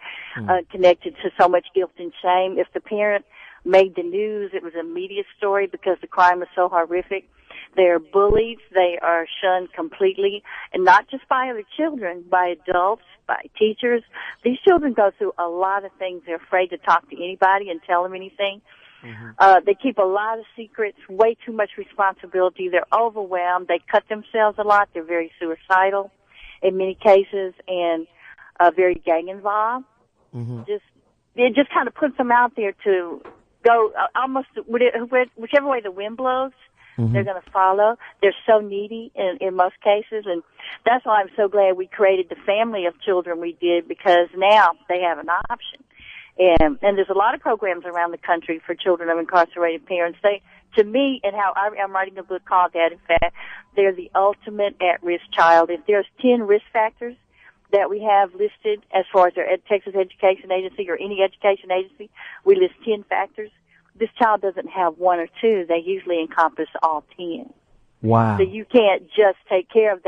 connected to so much guilt and shame. If the parent made the news, it was a media story because the crime was so horrific. They're bullied. They are shunned completely, and not just by other children, by adults, by teachers. These children go through a lot of things. They're afraid to talk to anybody and tell them anything. Mm-hmm. They keep a lot of secrets, way too much responsibility. They're overwhelmed. They cut themselves a lot. They're very suicidal in many cases and very gang involved. Mm-hmm. It just kind of puts them out there to go almost whichever way the wind blows. Mm-hmm. They're going to follow. They're so needy in most cases, and that's why I'm so glad we created the family of children we did, because now they have an option. And there's a lot of programs around the country for children of incarcerated parents. They, to me, and how I'm writing a book called that, in fact, they're the ultimate at-risk child. If there's 10 risk factors that we have listed as far as our Texas Education Agency or any education agency, we list 10 factors. This child doesn't have one or two. They usually encompass all 10. Wow. So you can't just take care of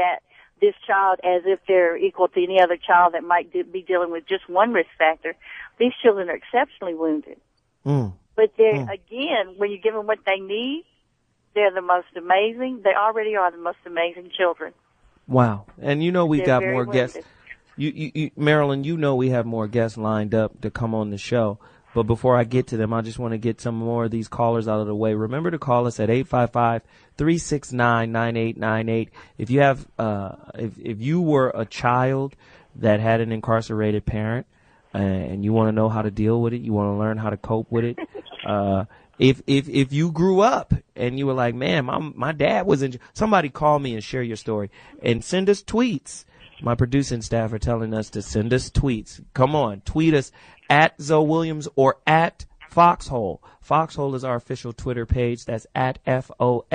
this child as if they're equal to any other child that might be dealing with just one risk factor. These children are exceptionally wounded. But again, when you give them what they need, they're the most amazing. They already are the most amazing children. Wow. And we've got more guests. Marilyn, we have more guests lined up to come on the show. But before I get to them, I just want to get some more of these callers out of the way. Remember to call us at 855-369-9898. If you have, if you were a child that had an incarcerated parent and you want to know how to deal with it, you want to learn how to cope with it. If you grew up and you were like, man, my dad was in, somebody call me and share your story and send us tweets. My producing staff are telling us to send us tweets. Come on, tweet us at ZoWilliams or at Foxxhole. Foxxhole is our official Twitter page. That's at FOXXHOLE,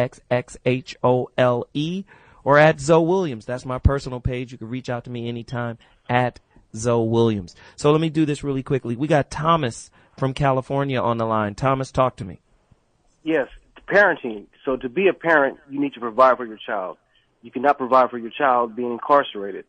or at ZoWilliams. That's my personal page. You can reach out to me anytime at ZoWilliams. So let me do this really quickly. We got Thomas from California on the line. Thomas, talk to me. Yes, parenting. So to be a parent, you need to provide for your child. You cannot provide for your child being incarcerated.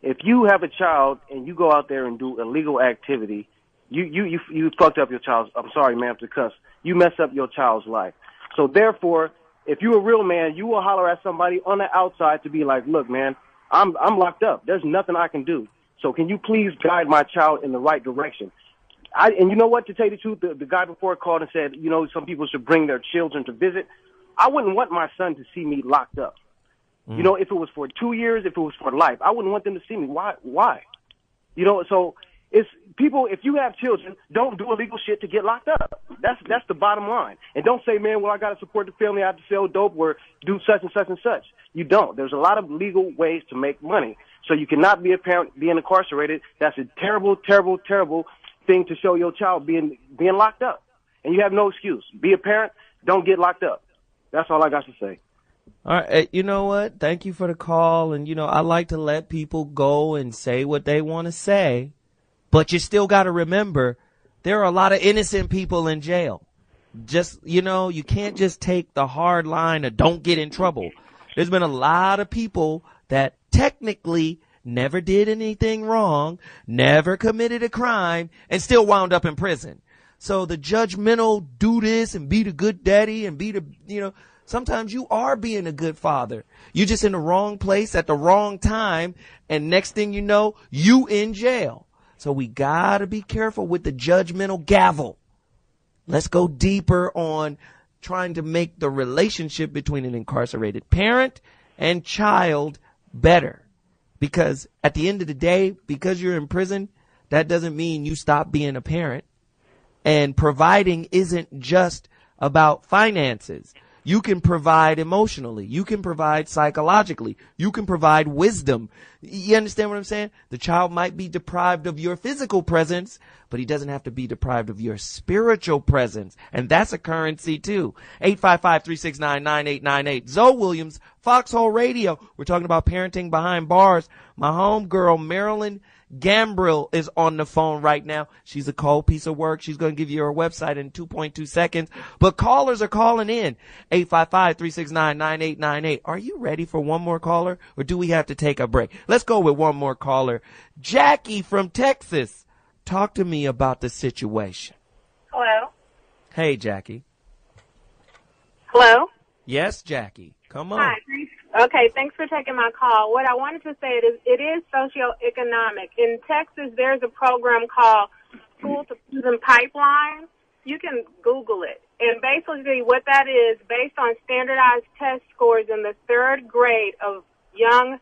If you have a child and you go out there and do illegal activity, you fucked up your child's, I'm sorry, ma'am, to cuss. You mess up your child's life. So therefore, if you're a real man, you will holler at somebody on the outside to be like, look, man, I'm locked up. There's nothing I can do. So can you please guide my child in the right direction? And you know what, to tell you the truth, the guy before called and said, some people should bring their children to visit. I wouldn't want my son to see me locked up. If it was for 2 years, if it was for life, I wouldn't want them to see me. Why? So it's people, if you have children, don't do illegal shit to get locked up. That's the bottom line. And don't say, man, well, I got to support the family. I have to sell dope or do such and such and such. You don't. There's a lot of legal ways to make money. So you cannot be a parent being incarcerated. That's a terrible, terrible, terrible thing to show your child being locked up. And you have no excuse. Be a parent. Don't get locked up. That's all I got to say. All right. You know what? Thank you for the call. And, I like to let people go and say what they want to say. But you still got to remember, there are a lot of innocent people in jail. Just, you can't just take the hard line of don't get in trouble. There's been a lot of people that technically never did anything wrong, never committed a crime, and still wound up in prison. So the judgmental do this and be the good daddy and be the, sometimes you are being a good father. You're just in the wrong place at the wrong time, and next thing you know, you in jail. So we gotta be careful with the judgmental gavel. Let's go deeper on trying to make the relationship between an incarcerated parent and child better. Because at the end of the day, because you're in prison, that doesn't mean you stop being a parent. And providing isn't just about finances. You can provide emotionally. You can provide psychologically. You can provide wisdom. You understand what I'm saying? The child might be deprived of your physical presence, but he doesn't have to be deprived of your spiritual presence. And that's a currency too. 855-369-9898. ZoWilliams, Foxxhole Radio. We're talking about parenting behind bars. My homegirl, Marilyn Gambrell, is on the phone right now. She's a cold piece of work. She's going to give you her website in 2.2 seconds. But callers are calling in. 855-369-9898. Are you ready for one more caller, or do we have to take a break? Let's go with one more caller. Jackie from Texas. Talk to me about the situation. Hello. Hey, Jackie. Hello. Yes, Jackie. Come on. Hi. Okay, thanks for taking my call. What I wanted to say is it is socioeconomic. In Texas, there's a program called School to Prison Pipeline. You can Google it. And basically what that is, based on standardized test scores in the third grade of young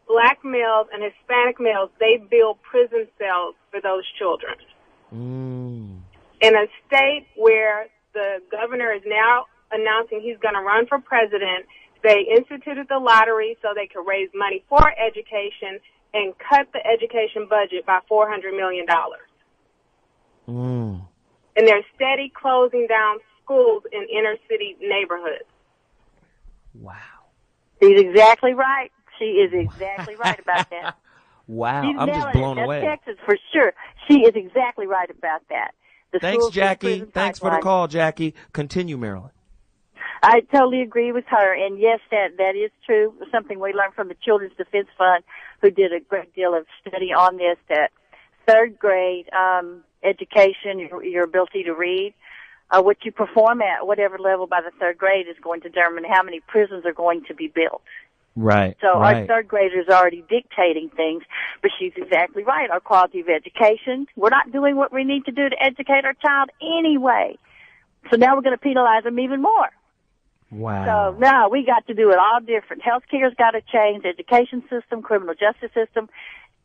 black males and Hispanic males, they build prison cells for those children. In a state where the governor is now announcing he's going to run for president, they instituted the lottery so they could raise money for education and cut the education budget by $400 million. And they're steady closing down schools in inner city neighborhoods. Wow. She's exactly right. She is exactly right about that. Wow. She's I'm just blown away. That's Texas for sure. She is exactly right about that. Thanks, Jackie. Thanks for the call, Jackie. Continue, Marilyn. I totally agree with her, and yes, that is true. Something we learned from the Children's Defense Fund, who did a great deal of study on this, that third grade education, your ability to read, what you perform at whatever level by the third grade is going to determine how many prisons are going to be built. Right. So our third graders are already dictating things, but she's exactly right. Our quality of education, we're not doing what we need to do to educate our child anyway. So now we're going to penalize them even more. Wow. So now we got to do it all different. Healthcare's got to change. Education system, criminal justice system,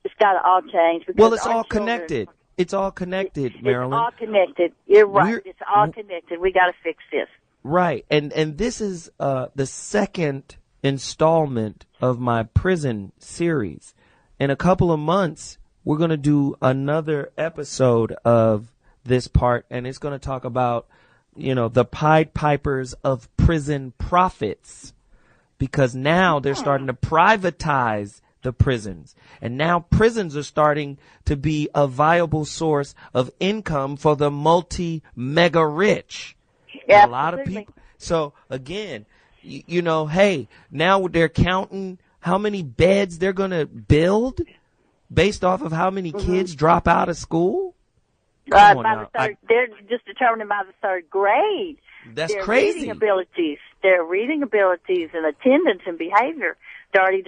it's got to all change. Well, it's all connected. It's all connected, Marilyn. It's all connected. You're right. It's all connected. We got to fix this. Right. And this is the second installment of my prison series. In a couple of months, we're going to do another episode of this part, and it's going to talk about the Pied Pipers of prison profits, because now they're starting to privatize the prisons. And now prisons are starting to be a viable source of income for the multi-mega rich. Yeah, a lot of people. So again, hey, now they're counting how many beds they're going to build based off of how many kids drop out of school. By the third, they're just determined by the third grade. That's their crazy. Their reading abilities and attendance and behavior. They're already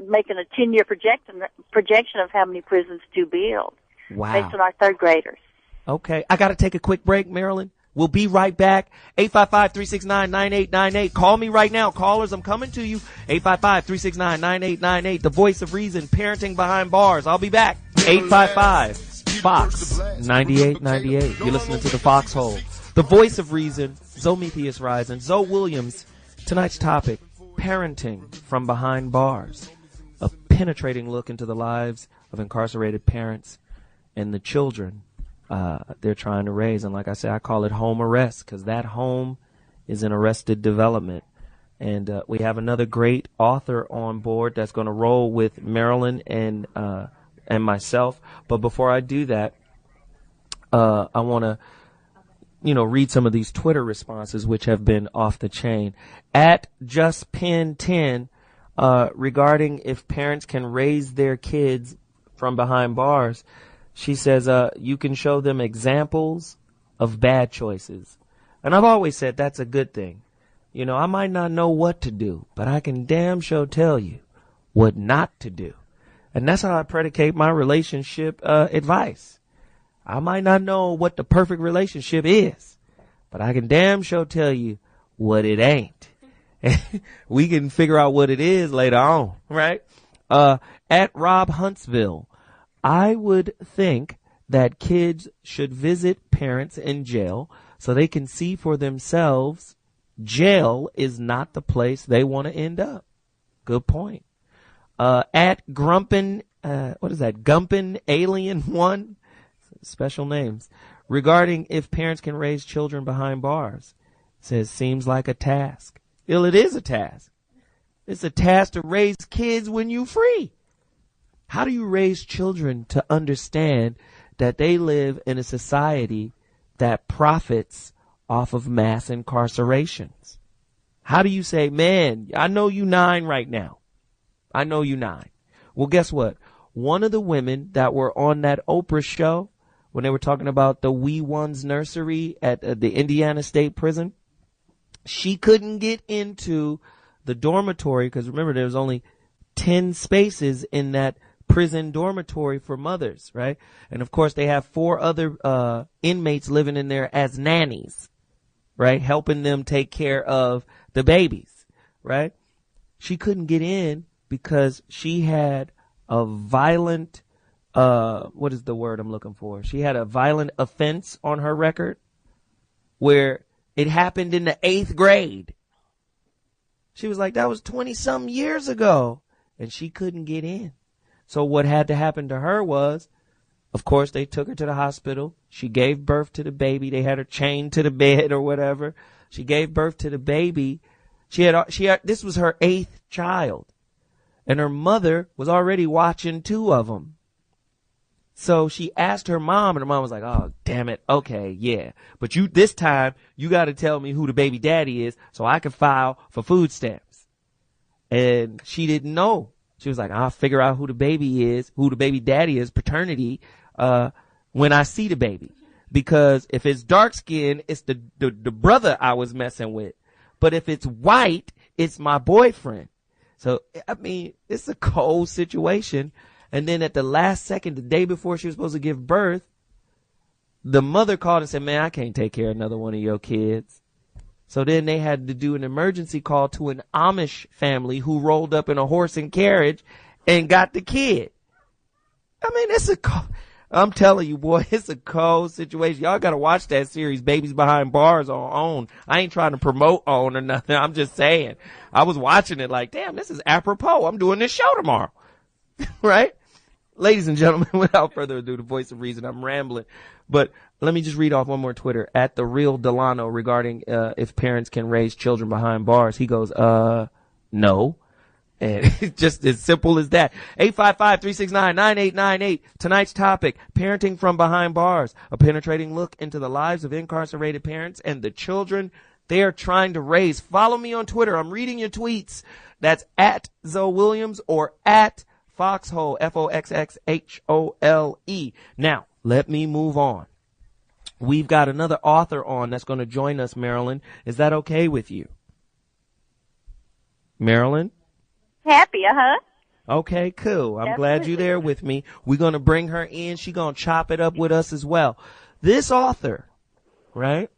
making a 10-year projection of how many prisons to build. Wow. Based on our third graders. Okay. I got to take a quick break, Marilyn. We'll be right back. 855-369-9898. Call me right now. Callers, I'm coming to you. 855-369-9898. The voice of reason, parenting behind bars. I'll be back. 855. Fox 9898. You're listening to the Foxhole, the voice of reason. Zometheus Rising, ZoWilliams. Tonight's topic: parenting from behind bars. A penetrating look into the lives of incarcerated parents and the children they're trying to raise. And like I said, I call it home arrest, because that home is in arrested development. And we have another great author on board that's going to roll with Marilyn and myself. But before I do that, I want to read some of these Twitter responses, which have been off the chain. At JustPin10, regarding if parents can raise their kids from behind bars, she says, you can show them examples of bad choices. And I've always said that's a good thing. I might not know what to do, but I can damn sure tell you what not to do. And that's how I predicate my relationship advice. I might not know what the perfect relationship is, but I can damn sure tell you what it ain't. We can figure out what it is later on, right? At Rob Huntsville, I would think that kids should visit parents in jail so they can see for themselves jail is not the place they want to end up. Good point. At Grumpin, Gumpin Alien 1, special names, regarding if parents can raise children behind bars, says seems like a task. Well, it is a task. It's a task to raise kids when you free. How do you raise children to understand that they live in a society that profits off of mass incarcerations? How do you say, man, I know you 9 right now. I know you 9. Well, guess what? One of the women that were on that Oprah show when they were talking about the Wee Ones nursery at the Indiana State Prison, she couldn't get into the dormitory because remember there was only 10 spaces in that prison dormitory for mothers, right? And of course they have 4 other inmates living in there as nannies, right? Helping them take care of the babies, right? She couldn't get in because she had a violent what is the word I'm looking for? She had a violent offense on her record where it happened in the 8th grade. She was like, that was 20-some years ago. And she couldn't get in. So what had to happen to her was, of course, they took her to the hospital. She gave birth to the baby. They had her chained to the bed or whatever. She gave birth to the baby. She had this was her 8th child. And her mother was already watching 2 of them. So she asked her mom, and her mom was like, oh, damn it. Okay, yeah. But this time, you got to tell me who the baby daddy is so I can file for food stamps. And she didn't know. She was like, I'll figure out who the baby daddy is, paternity, when I see the baby. Because if it's dark skin, it's the brother I was messing with. But if it's white, it's my boyfriend. So, I mean, it's a cold situation. And then at the last second, the day before she was supposed to give birth, the mother called and said, man, I can't take care of another one of your kids. So then they had to do an emergency call to an Amish family who rolled up in a horse and carriage and got the kid. I mean, I'm telling you, boy, it's a cold situation. Y'all got to watch that series, Babies Behind Bars, on OWN. I ain't trying to promote OWN or nothing. I'm just saying. I was watching it like, damn, this is apropos. I'm doing this show tomorrow. Right? Ladies and gentlemen, without further ado, the voice of reason. I'm rambling. But let me just read off one more Twitter. At the real Delano regarding if parents can raise children behind bars. He goes, no. And it's just as simple as that. 855-369-9898. Tonight's topic, parenting from behind bars. A penetrating look into the lives of incarcerated parents and the children they are trying to raise. Follow me on Twitter. I'm reading your tweets. That's at ZoWilliams or at Foxxhole, Foxxhole. Now, let me move on. We've got another author on that's going to join us, Marilyn. Is that okay with you? Marilyn? Happy, Okay, cool. I'm glad you're there with me. We're going to bring her in. She's going to chop it up with us as well. This author, right,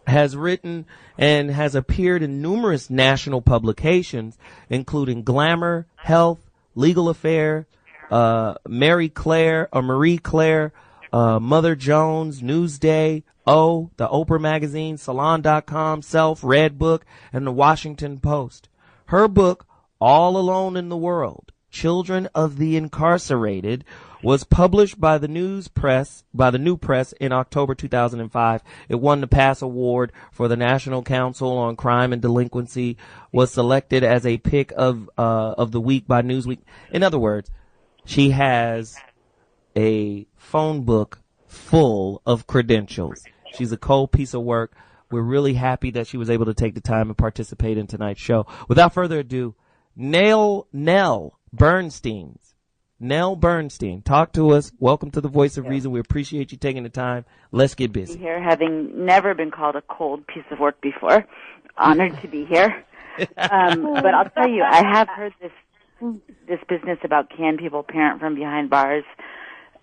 has written and has appeared in numerous national publications, including Glamour, Health, Legal Affair, Marie Claire, Mother Jones, Newsday, O, the Oprah Magazine, Salon.com, Self, Redbook, and the Washington Post. Her book, All Alone in the World, Children of the Incarcerated, was published by the New Press in October 2005. It won the Pass Award for the National Council on Crime and Delinquency, was selected as a pick of the week by Newsweek. In other words, she has a phone book full of credentials. She's a cold piece of work. We're really happy that she was able to take the time and participate in tonight's show. Without further ado, Nell Bernstein. Nell Bernstein, talk to us. Welcome to the Voice of Reason. We appreciate you taking the time. Let's get busy. Here, having never been called a cold piece of work before. Honored to be here. But I'll tell you, I have heard this business about can people parent from behind bars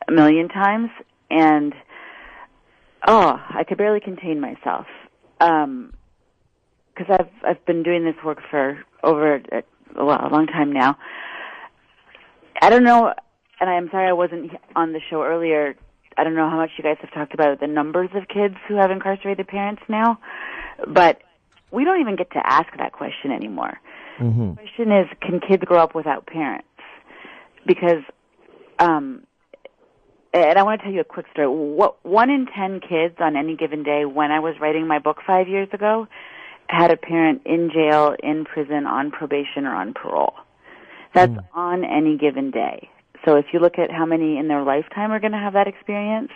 a million times, and I could barely contain myself. Because I've been doing this work for over a long time now. I don't know, and I'm sorry I wasn't on the show earlier. I don't know how much you guys have talked about the numbers of kids who have incarcerated parents now, but we don't even get to ask that question anymore. Mm-hmm. The question is, can kids grow up without parents? Because, and I want to tell you a quick story. 1 in 10 kids on any given day when I was writing my book 5 years ago had a parent in jail, in prison, on probation, or on parole. That's on any given day. So if you look at how many in their lifetime are going to have that experience,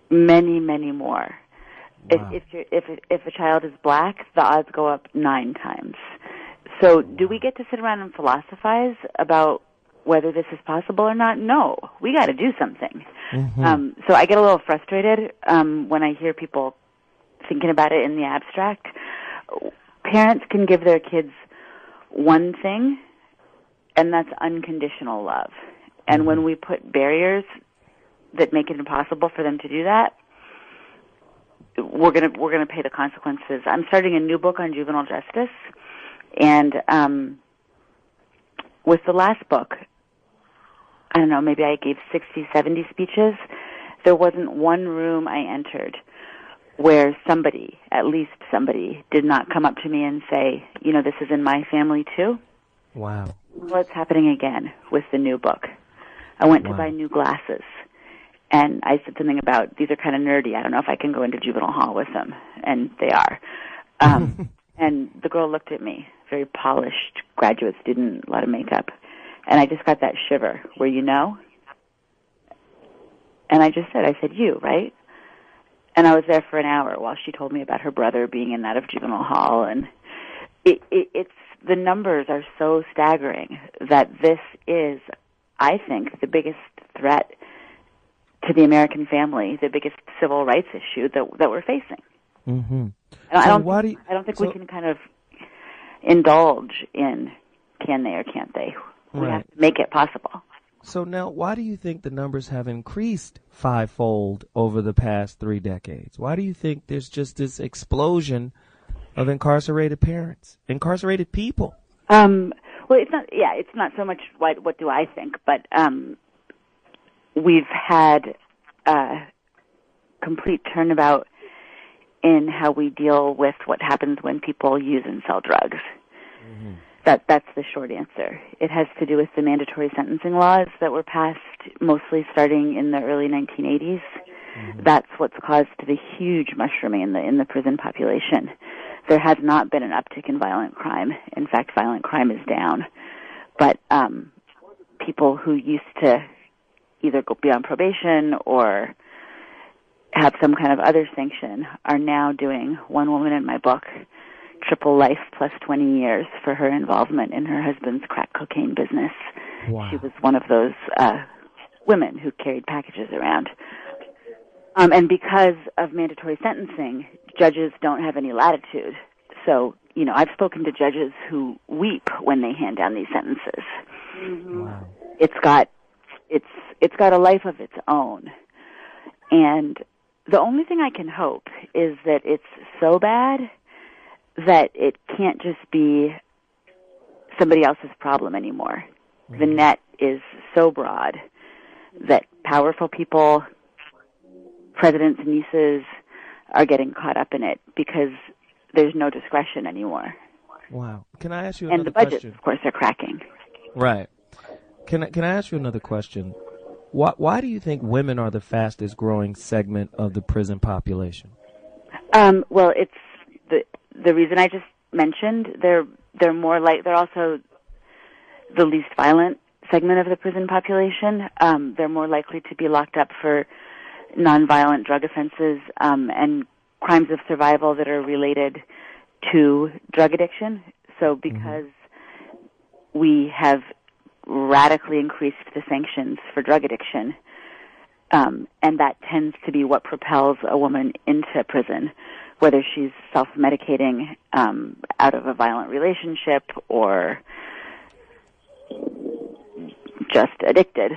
many, many more. Wow. If a child is black, the odds go up 9 times. So do we get to sit around and philosophize about whether this is possible or not? No. We got to do something. Mm-hmm. So I get a little frustrated when I hear people thinking about it in the abstract. Parents can give their kids one thing, and that's unconditional love. And when we put barriers that make it impossible for them to do that, we're gonna pay the consequences. I'm starting a new book on juvenile justice, and with the last book, I don't know, maybe I gave 60, 70 speeches. There wasn't one room I entered where somebody, at least somebody, did not come up to me and say, this is in my family too. Wow. Well, it's happening again with the new book. I went to buy new glasses, and I said something about, these are kind of nerdy. I don't know if I can go into juvenile hall with them, and they are. And the girl looked at me, very polished graduate student, a lot of makeup, and I just got that shiver where and I just said, you, right? And I was there for an hour while she told me about her brother being in and out of juvenile hall, and it's the numbers are so staggering that this is, I think, the biggest threat to the American family, the biggest civil rights issue that we're facing. Mm-hmm. I don't think we can kind of indulge in can they or can't they. We have to make it possible. So now, why do you think the numbers have increased 5-fold over the past 3 decades? Why do you think there's just this explosion of incarcerated parents, incarcerated people? Well, it's not so much what do I think, but we've had a complete turnabout in how we deal with what happens when people use and sell drugs. Mm-hmm. That's the short answer. It has to do with the mandatory sentencing laws that were passed mostly starting in the early 1980s. Mm-hmm. That's what's caused the huge mushrooming in the prison population. There has not been an uptick in violent crime. In fact, violent crime is down. But people who used to either be on probation or have some kind of other sanction are now doing, one woman in my book, triple life plus 20 years for her involvement in her husband's crack cocaine business. Wow. She was one of those women who carried packages around. And because of mandatory sentencing, judges don't have any latitude. So, I've spoken to judges who weep when they hand down these sentences. Mm-hmm. Wow. It's got a life of its own. And the only thing I can hope is that it's so bad that it can't just be somebody else's problem anymore. Mm-hmm. The net is so broad that powerful people, presidents' nieces, are getting caught up in it because there's no discretion anymore. Wow. Can I ask you another question? And the budgets, question? of course, are cracking. Right. Can I ask you another question? Why do you think women are the fastest growing segment of the prison population? Well, it's the reason I just mentioned. They're also the least violent segment of the prison population. They're more likely to be locked up for nonviolent drug offenses and crimes of survival that are related to drug addiction. So because we have radically increased the sanctions for drug addiction, and that tends to be what propels a woman into prison, whether she's self-medicating out of a violent relationship or just addicted.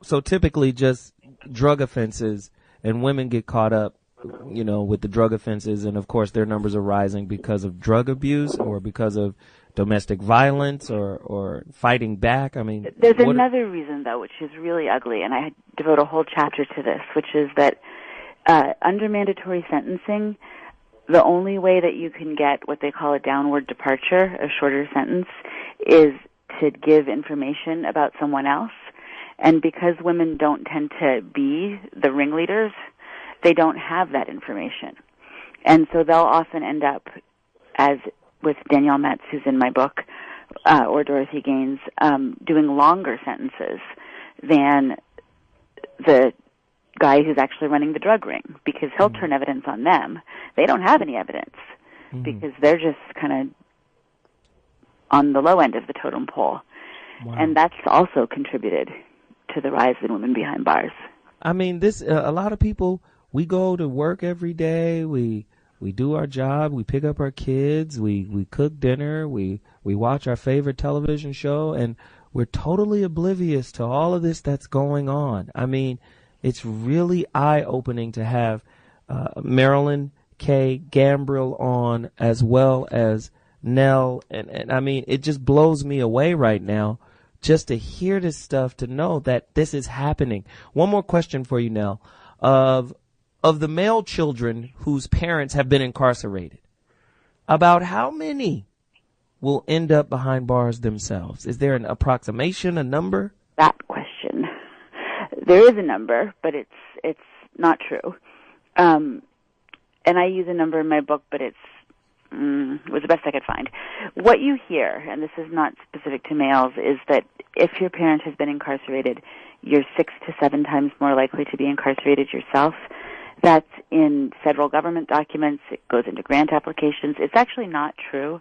So typically just drug offenses, and women get caught up, with the drug offenses, and of course their numbers are rising because of drug abuse or because of domestic violence or fighting back. I mean, there's another reason, though, which is really ugly, and I devote a whole chapter to this, which is that under mandatory sentencing, the only way that you can get what they call a downward departure, a shorter sentence, is to give information about someone else. And because women don't tend to be the ringleaders, they don't have that information. And so they'll often end up, as with Danielle Metz, who's in my book, or Dorothy Gaines, doing longer sentences than the guy who's actually running the drug ring, because he'll turn evidence on them. They don't have any evidence because they're just kind of on the low end of the totem pole. Wow. And that's also contributed to the rise in women behind bars. I mean, a lot of people, we go to work every day, we do our job, we pick up our kids, we cook dinner, we watch our favorite television show, and we're totally oblivious to all of this that's going on. I mean, it's really eye-opening to have Marilyn K, Gambrell on, as well as Nell, and I mean, it just blows me away right now just to hear this stuff, to know that this is happening. One more question for you, Nell. Of the male children whose parents have been incarcerated, about how many will end up behind bars themselves? Is there an approximation, a number? That question. There is a number, but it's not true. And I use a number in my book, but it was the best I could find. What you hear, and this is not specific to males, is that if your parent has been incarcerated, you're 6 to 7 times more likely to be incarcerated yourself. That's in federal government documents. It goes into grant applications. It's actually not true.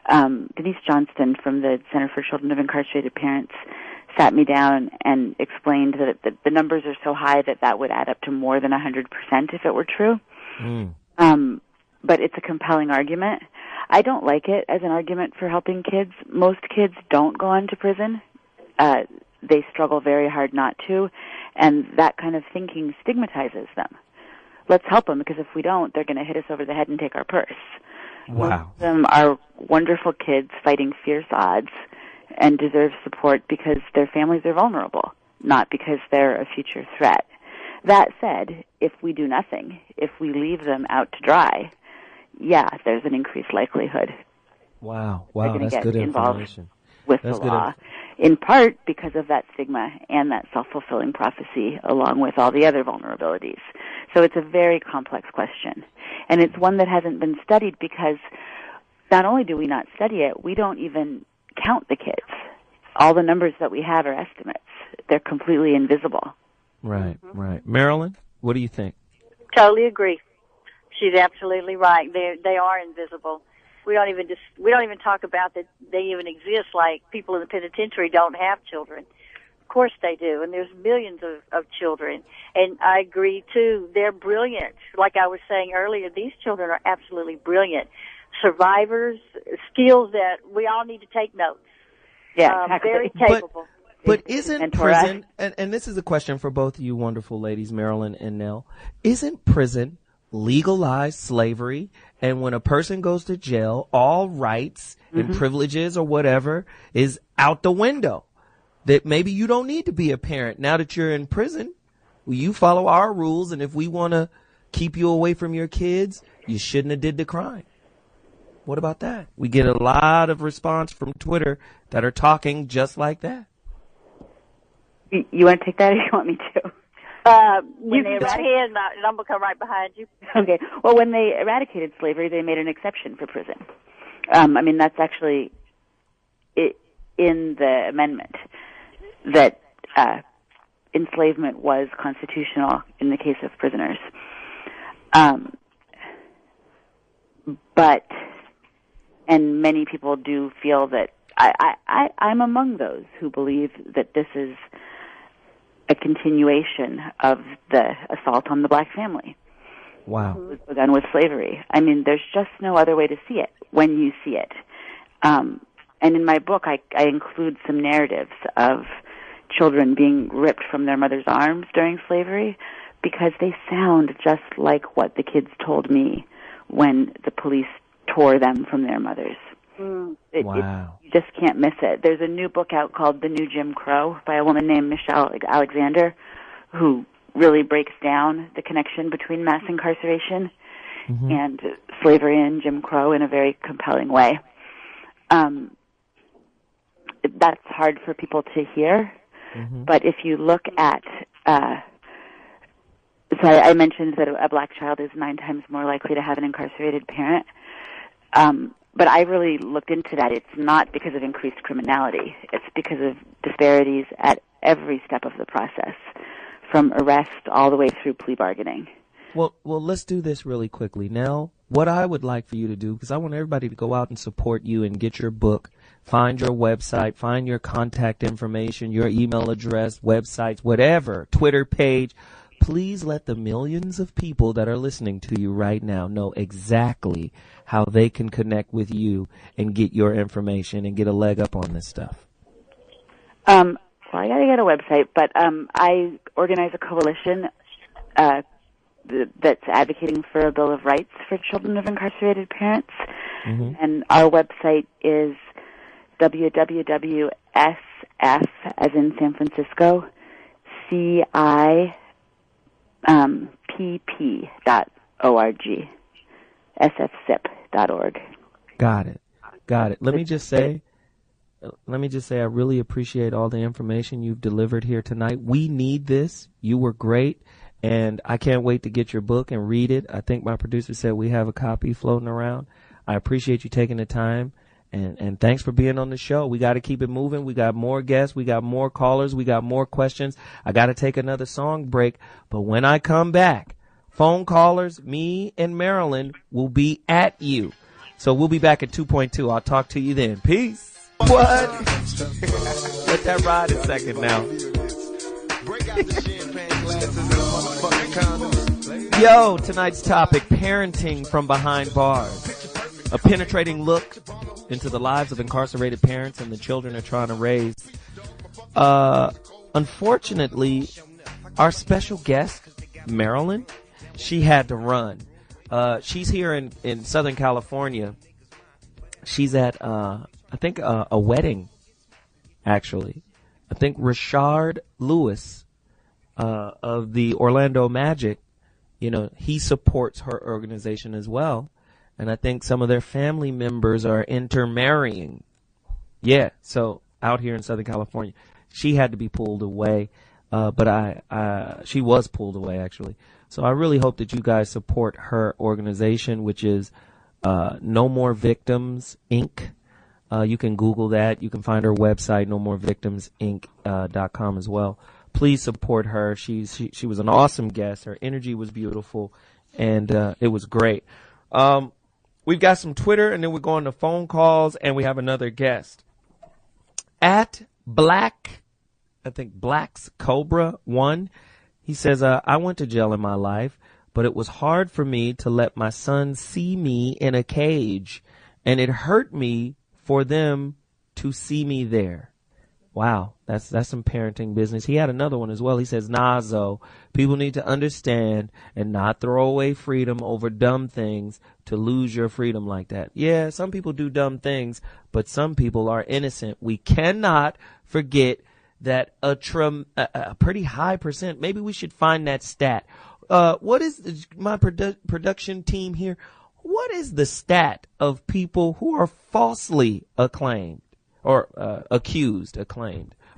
Denise Johnston from the Center for Children of Incarcerated Parents sat me down and explained that the numbers are so high that would add up to more than 100% if it were true. But it's a compelling argument. I don't like it as an argument for helping kids. Most kids don't go on to prison. They struggle very hard not to, and that kind of thinking stigmatizes them. Let's help them, because if we don't, they're going to hit us over the head and take our purse. Wow. Most of them are wonderful kids fighting fierce odds and deserve support because their families are vulnerable, not because they're a future threat. That said, if we do nothing, if we leave them out to dry, yeah, there's an increased likelihood. Wow, they're that's get good involved information. With the law, in part because of that stigma and that self-fulfilling prophecy, along with all the other vulnerabilities. So it's a very complex question, and it's one that hasn't been studied because not only do we not study it, we don't even count the kids. All the numbers that we have are estimates. They're completely invisible. Right, right. Marilyn, what do you think? Totally agree. She's absolutely right. They are invisible. We don't even talk about that they even exist. Like, people in the penitentiary don't have children. Of course they do, and there's millions of children. And I agree too. They're brilliant. Like I was saying earlier, these children are absolutely brilliant. Survivors, skills that we all need to take notes. Yeah, exactly. Very capable. But isn't prison, and this is a question for both of you wonderful ladies, Marilyn and Nell, isn't prison legalized slavery? And when a person goes to jail, all rights and privileges or whatever is out the window. That maybe you don't need to be a parent. Now that you're in prison, you follow our rules, and if we want to keep you away from your kids, you shouldn't have did the crime. What about that? We get a lot of response from Twitter that are talking just like that. You want to take that, or you want me to? You can go ahead, and I'm going to come right behind you. Okay. Well, when they eradicated slavery, they made an exception for prison. I mean, that's actually in the amendment, that enslavement was constitutional in the case of prisoners. And many people do feel that I'm among those who believe that this is a continuation of the assault on the black family. Wow. It was begun with slavery. I mean, there's just no other way to see it when you see it. And in my book, I include some narratives of children being ripped from their mother's arms during slavery because they sound just like what the kids told me when the police tore them from their mothers. Wow. You just can't miss it. There's a new book out called The New Jim Crow by a woman named Michelle Alexander, who really breaks down the connection between mass incarceration and slavery and Jim Crow in a very compelling way. That's hard for people to hear, but if you look at, so I mentioned that a black child is 9 times more likely to have an incarcerated parent, but I really looked into that. It's not because of increased criminality. It's because of disparities at every step of the process, from arrest all the way through plea bargaining. Well, let's do this really quickly. Nell, what I would like for you to do, because I want everybody to go out and support you and get your book, find your website, find your contact information, your email address, websites, whatever, Twitter page. Please let the millions of people that are listening to you right now know exactly how they can connect with you and get your information and get a leg up on this stuff. Well, I got to get a website, but I organize a coalition that's advocating for a Bill of Rights for children of incarcerated parents, and our website is www.sf, as in San Francisco, CIPP.org, sfcip.org. Got it. Let me just say, I really appreciate all the information you've delivered here tonight. We need this. You were great, and I can't wait to get your book and read it. I think my producer said we have a copy floating around. I appreciate you taking the time, and thanks for being on the show. We got to keep it moving. We got more guests. We got more callers. We got more questions. I got to take another song break, but when I come back, phone callers, me and Marilyn will be at you. So we'll be back at 2.2. I'll talk to you then. Peace. What? Let that ride a second now. Yo, tonight's topic, parenting from behind bars. A penetrating look into the lives of incarcerated parents and the children they're trying to raise. Unfortunately, our special guest, Marilyn, she had to run. She's here in Southern California. She's at, I think, a wedding, actually. I think Rashard Lewis of the Orlando Magic, he supports her organization as well. And I think some of their family members are intermarrying. Yeah, so out here in Southern California. She had to be pulled away, but she was pulled away, actually. So I really hope that you guys support her organization, which is No More Victims, Inc. You can Google that. You can find her website, nomorevictimsinc.com as well. Please support her. She was an awesome guest. Her energy was beautiful, and it was great. We've got some Twitter, and then we're going to phone calls, and we have another guest. At Black's Cobra 1, he says, I went to jail in my life, but it was hard for me to let my son see me in a cage, and it hurt me for them to see me there. Wow, that's some parenting business. He had another one as well. He says, Zo, people need to understand and not throw away freedom over dumb things to lose your freedom like that. Yeah, some people do dumb things, but some people are innocent. We cannot forget that a pretty high percent, maybe we should find that stat. What is my production team here? What is the stat of people who are falsely acclaimed? Or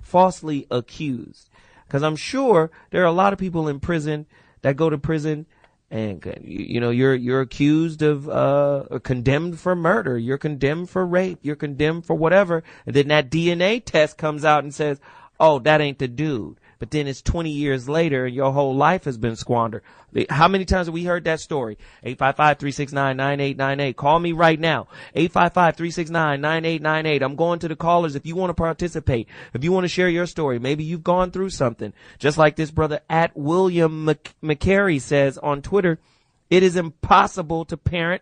falsely accused. Because I'm sure there are a lot of people in prison that go to prison and, you're accused of, condemned for murder. You're condemned for rape. You're condemned for whatever. And then that DNA test comes out and says, oh, that ain't the dude. but then it's 20 years later and your whole life has been squandered. How many times have we heard that story? 855-369-9898. Call me right now. 855-369-9898. I'm going to the callers. If you want to participate, if you want to share your story, maybe you've gone through something. Just like this brother at William McCary says on Twitter, it is impossible to parent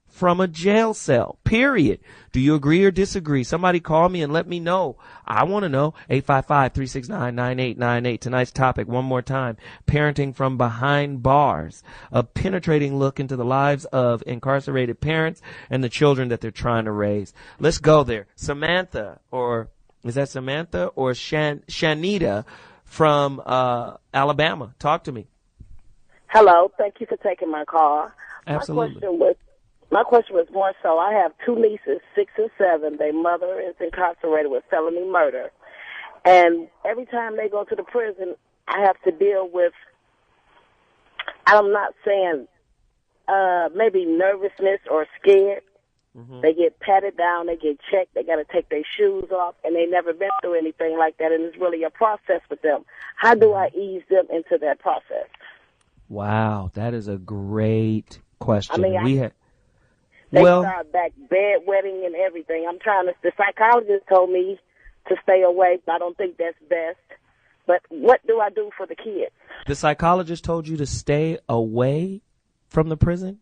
from a jail cell, period. Do you agree or disagree? Somebody call me and let me know. I want to know. 855-369-9898. Tonight's topic, one more time, parenting from behind bars, a penetrating look into the lives of incarcerated parents and the children that they're trying to raise. Let's go there. Samantha, or is that Samantha or Shanita from Alabama? Talk to me. Hello. Thank you for taking my call. Absolutely. My question was more so, I have two nieces, 6 and 7. Their mother is incarcerated with felony murder. And every time they go to the prison, I have to deal with, I'm not saying maybe nervousness or scared. Mm-hmm. They get patted down, they get checked, they got to take their shoes off, and they never been through anything like that, and it's really a process with them. How do I ease them into that process? Wow, that is a great question. I mean, they well, start back bedwetting and everything. The psychologist told me to stay away. I don't think that's best. But what do I do for the kids? The psychologist told you to stay away from the prison?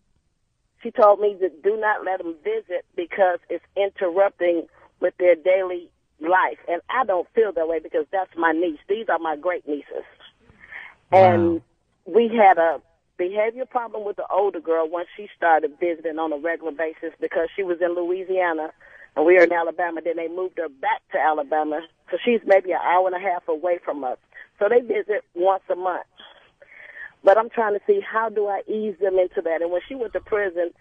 She told me to do not let them visit because it's interrupting with their daily life. And I don't feel that way because that's my niece. These are my great nieces. Wow. And we had a behavior problem with the older girl once she started visiting on a regular basis because she was in Louisiana and we were in Alabama. Then they moved her back to Alabama, so she's maybe an hour and a half away from us. So they visit once a month. But I'm trying to see how do I ease them into that. And when she went to prison,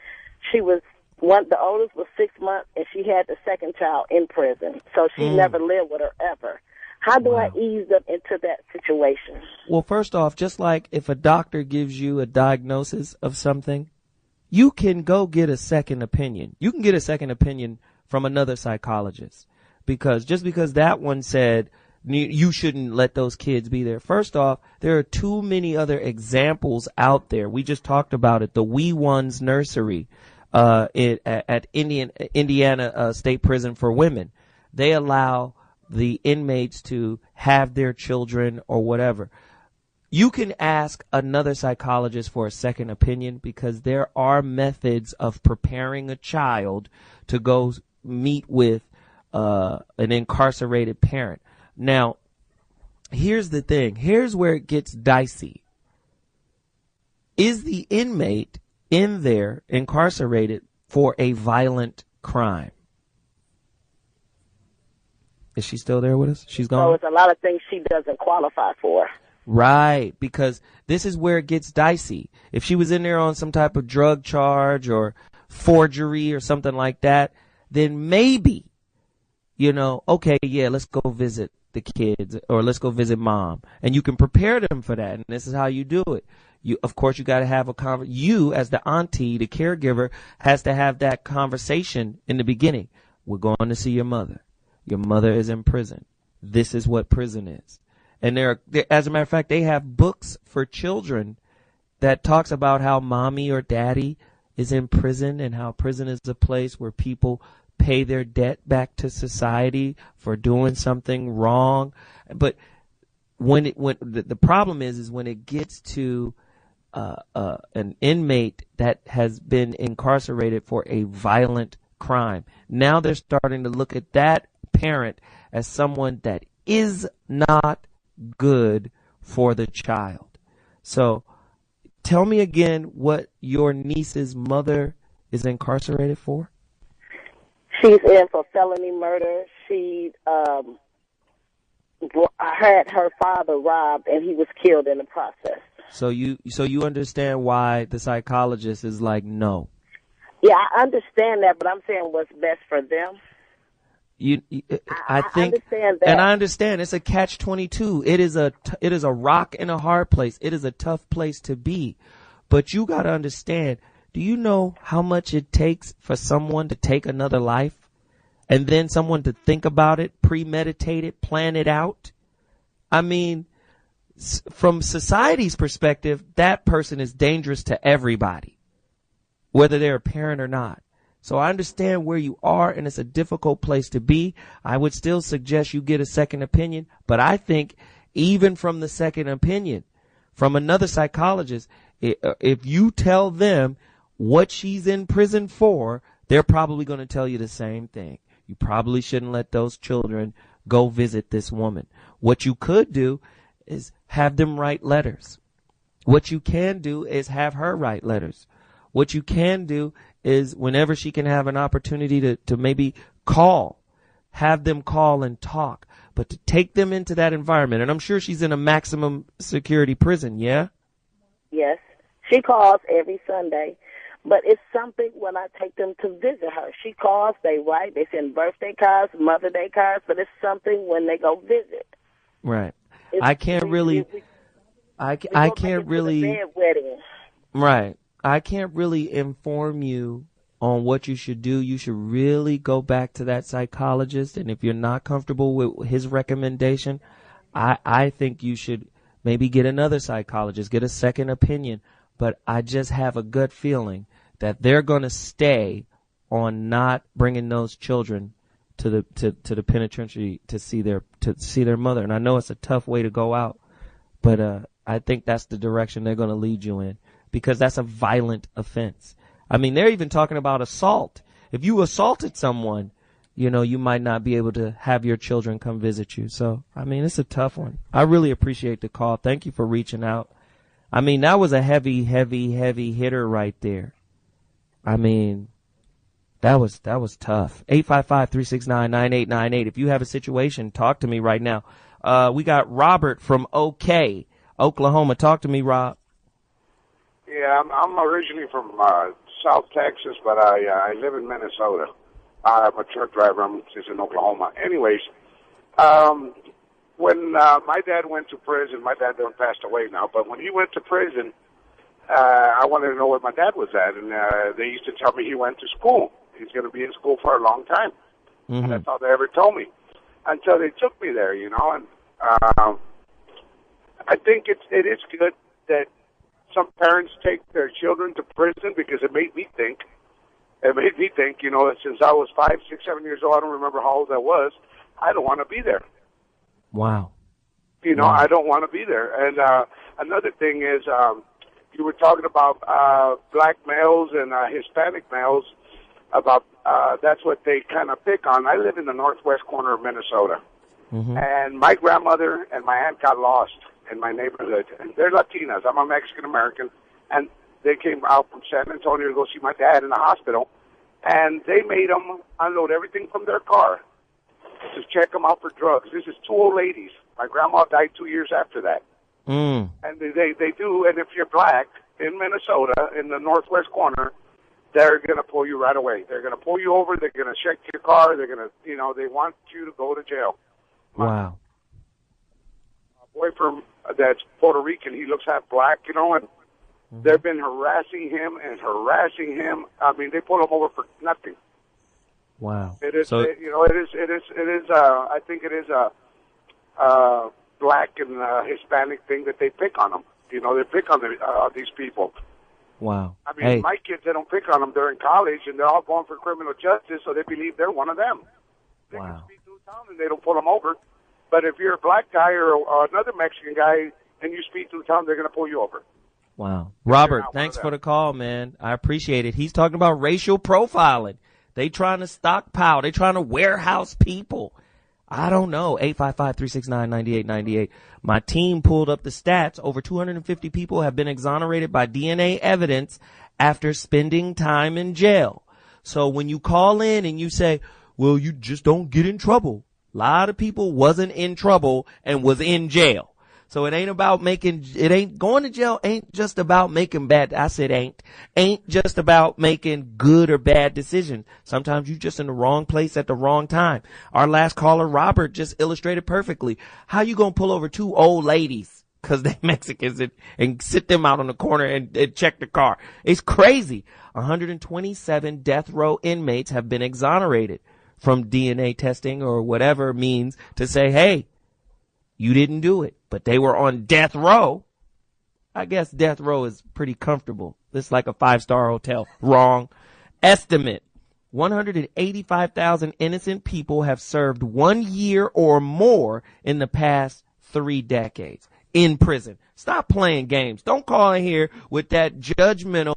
the oldest was 6 months, and she had the second child in prison. So she never lived with her ever. How do I ease them into that situation? Well, first off, just like if a doctor gives you a diagnosis of something, you can go get a second opinion. You can get a second opinion from another psychologist because that one said you shouldn't let those kids be there. First off, there are too many other examples out there. We just talked about it. The Wee Ones Nursery at Indiana State Prison for Women. They allow the inmates to have their children or whatever. You can ask another psychologist for a second opinion because there are methods of preparing a child to go meet with an incarcerated parent. Now, here's the thing. Here's where it gets dicey. Is the inmate in there incarcerated for a violent crime? Is she still there with us? She's gone? So it's a lot of things she doesn't qualify for. Right, because this is where it gets dicey. If she was in there on some type of drug charge or forgery or something like that, then maybe, okay, yeah, let's go visit the kids or let's go visit mom. And you can prepare them for that. And this is how you do it. Of course, you got to have you as the auntie, the caregiver, has to have that conversation in the beginning. We're going to see your mother. Your mother is in prison. This is what prison is. And as a matter of fact, they have books for children that talks about how mommy or daddy is in prison and how prison is a place where people pay their debt back to society for doing something wrong. But when the problem is when it gets to an inmate that has been incarcerated for a violent crime, now they're starting to look at that parent as someone that is not good for the child. So tell me again what your niece's mother is incarcerated for. She's in for felony murder. She had her father robbed and he was killed in the process. So you understand why the psychologist is like, no. Yeah, I understand that, but I'm saying what's best for them. I think, understand that. And I understand it's a catch-22. It is a rock in a hard place. It is a tough place to be, but you got to understand. Do you know how much it takes for someone to take another life, and then someone to think about it, premeditate it, plan it out? I mean, from society's perspective, that person is dangerous to everybody, whether they're a parent or not. So I understand where you are, and it's a difficult place to be. I would still suggest you get a second opinion, but I think even from the second opinion, from another psychologist, if you tell them what she's in prison for, they're probably going to tell you the same thing. You probably shouldn't let those children go visit this woman. What you could do is have them write letters. What you can do is have her write letters. What you can do is whenever she can have an opportunity to maybe call, have them call and talk, but to take them into that environment. And I'm sure she's in a maximum security prison, yeah? Yes. She calls every Sunday. But it's something when I take them to visit her. She calls, they write, they send birthday cards, Mother Day cards, but it's something when they go visit. Right. I can't really. Right. I can't really inform you on what you should do. You should really go back to that psychologist. And if you're not comfortable with his recommendation, I think you should maybe get another psychologist, get a second opinion. But I just have a gut feeling that they're going to stay on not bringing those children to the penitentiary to see their mother. And I know it's a tough way to go out, but I think that's the direction they're going to lead you in, because that's a violent offense. I mean, they're even talking about assault. If you assaulted someone, you might not be able to have your children come visit you. So, I mean, it's a tough one. I really appreciate the call. Thank you for reaching out. I mean, that was a heavy hitter right there. I mean, that was tough. 855-369-9898. If you have a situation, talk to me right now. We got Robert from OK, Oklahoma. Talk to me, Rob. Yeah, I'm originally from South Texas, but I live in Minnesota. I'm a truck driver. I'm just in Oklahoma. Anyways, when my dad went to prison, my dad passed away now, but when he went to prison, I wanted to know where my dad was at, and they used to tell me he went to school. He's going to be in school for a long time. Mm-hmm. And that's all they ever told me until they took me there, and I think it is good that some parents take their children to prison, because it made me think, since I was 5, 6, 7 years old, I don't remember how old I was, I don't want to be there. Wow. Wow. I don't want to be there. And another thing is, you were talking about black males and Hispanic males, about that's what they kind of pick on. I live in the northwest corner of Minnesota. Mm-hmm. And my grandmother and my aunt got lost in my neighborhood. And they're Latinas. I'm a Mexican-American. And they came out from San Antonio to go see my dad in the hospital. And they made them unload everything from their car to check them out for drugs. This is 2 old ladies. My grandma died 2 years after that. Mm. And they do, and if you're black in Minnesota, in the northwest corner, they're going to pull you right away. They're going to pull you over. They're going to check your car. They're going to, they want you to go to jail. Wow. My boyfriend that's Puerto Rican, he looks half black, and mm-hmm. They've been harassing him. I mean, they pull him over for nothing. Wow. It is, so, I think it is a black and Hispanic thing that they pick on them. They pick on these people. Wow. I mean, my kids, they don't pick on them. They're in college, and they're all going for criminal justice, so they believe they're one of them. They can speed through town, and they don't pull them over. But if you're a black guy or another Mexican guy, and you speed through town, they're going to pull you over. Wow. Robert, thanks for the call, man. I appreciate it. He's talking about racial profiling. They trying to stockpile. They trying to warehouse people. I don't know. 855-369-9898. My team pulled up the stats. Over 250 people have been exonerated by DNA evidence after spending time in jail. So when you call in and you say, well, you just don't get in trouble. A lot of people wasn't in trouble and was in jail. So it ain't going to jail ain't just about making ain't just about making good or bad decisions. Sometimes you just in the wrong place at the wrong time. Our last caller, Robert, just illustrated perfectly. How you going to pull over 2 old ladies because they Mexicans and sit them out on the corner and check the car? It's crazy. 127 death row inmates have been exonerated from DNA testing or whatever means to say, hey, You didn't do it, but they were on death row. I guess death row is pretty comfortable. It's like a 5-star hotel. Wrong. Estimate. 185,000 innocent people have served 1 year or more in the past 3 decades in prison. Stop playing games. Don't call in here with that judgmental,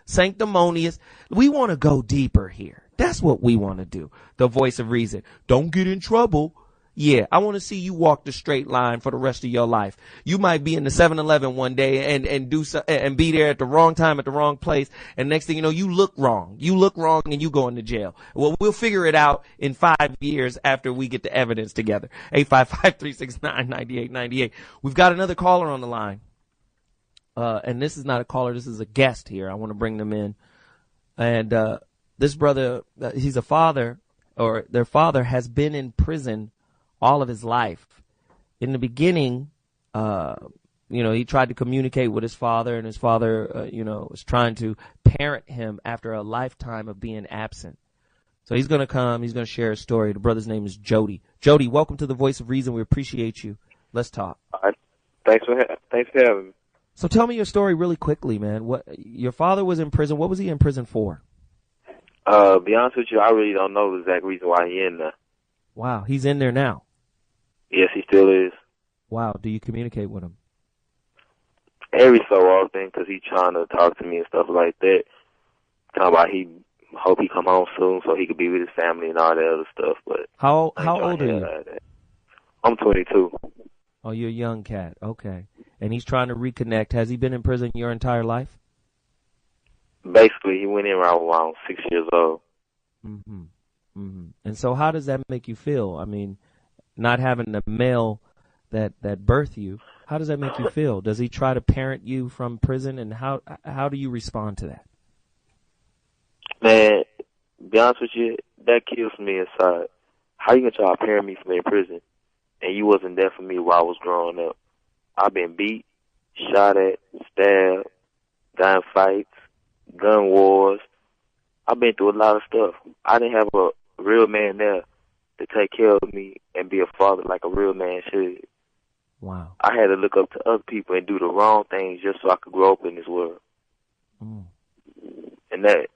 sanctimonious. We want to go deeper here. That's what we want to do. The voice of reason. Don't get in trouble. Yeah, I want to see you walk the straight line for the rest of your life. You might be in the 7-Eleven one day and do so, and be there at the wrong time at the wrong place, and next thing you know, you look wrong. You look wrong and you go into jail. Well, we'll figure it out in 5 years after we get the evidence together. 855-369-9898. We've got another caller on the line. And this is not a caller, this is a guest here. I want to bring them in. And this brother, he's a father, or their father has been in prison all of his life. In the beginning, he tried to communicate with his father, and his father, was trying to parent him after a lifetime of being absent. So he's going to come. He's going to share his story. The brother's name is Jody. Jody, welcome to the Voice of Reason. We appreciate you. Let's talk. All right. Thanks for having me. So tell me your story really quickly, man. What your father was in prison. What was he in prison for? Be honest with you, I really don't know the exact reason why he's in there. Wow, he's in there now. Yes, he still is. Wow, do you communicate with him? Every so often, because he's trying to talk to me and stuff like that. Talking about he hope he come home soon so he could be with his family and all that other stuff. But how old are you? I'm 22. Oh, you're a young cat. Okay. And he's trying to reconnect. Has he been in prison your entire life? Basically, he went in around 6 years old. Mm-hmm. Mm-hmm. And so how does that make you feel? I mean, not having the male that birthed you, how does that make you feel? Does he try to parent you from prison, and how do you respond to that? Man, be honest with you, that kills me inside. How you gonna try to parent me from in prison, and you wasn't there for me while I was growing up? I've been beat, shot at, stabbed, gun fights, gun wars. I've been through a lot of stuff. I didn't have a real man there to take care of me and be a father like a real man should. Wow. I had to look up to other people and do the wrong things just so I could grow up in this world. Mm. And that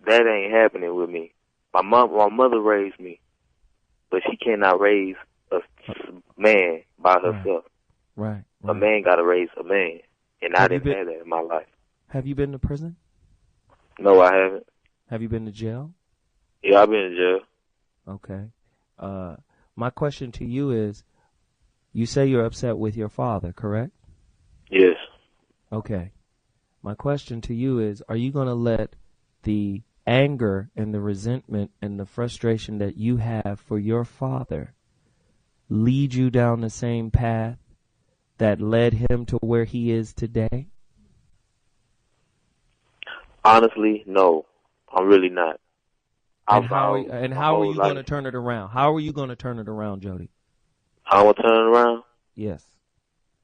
ain't happening with me. My mother raised me, but she cannot raise a man by herself. Right. A man got to raise a man, and I didn't have that in my life. Have you been to prison? No, I haven't. Have you been to jail? Yeah, I've been in jail. Okay. My question to you is, you say you're upset with your father, correct? Yes. Okay. My question to you is, are you going to let the anger and the resentment and the frustration that you have for your father lead you down the same path that led him to where he is today? Honestly, no. I'm really not. And how are you going to turn it around? How are you going to turn it around, Jody? How am I turning it around? Yes.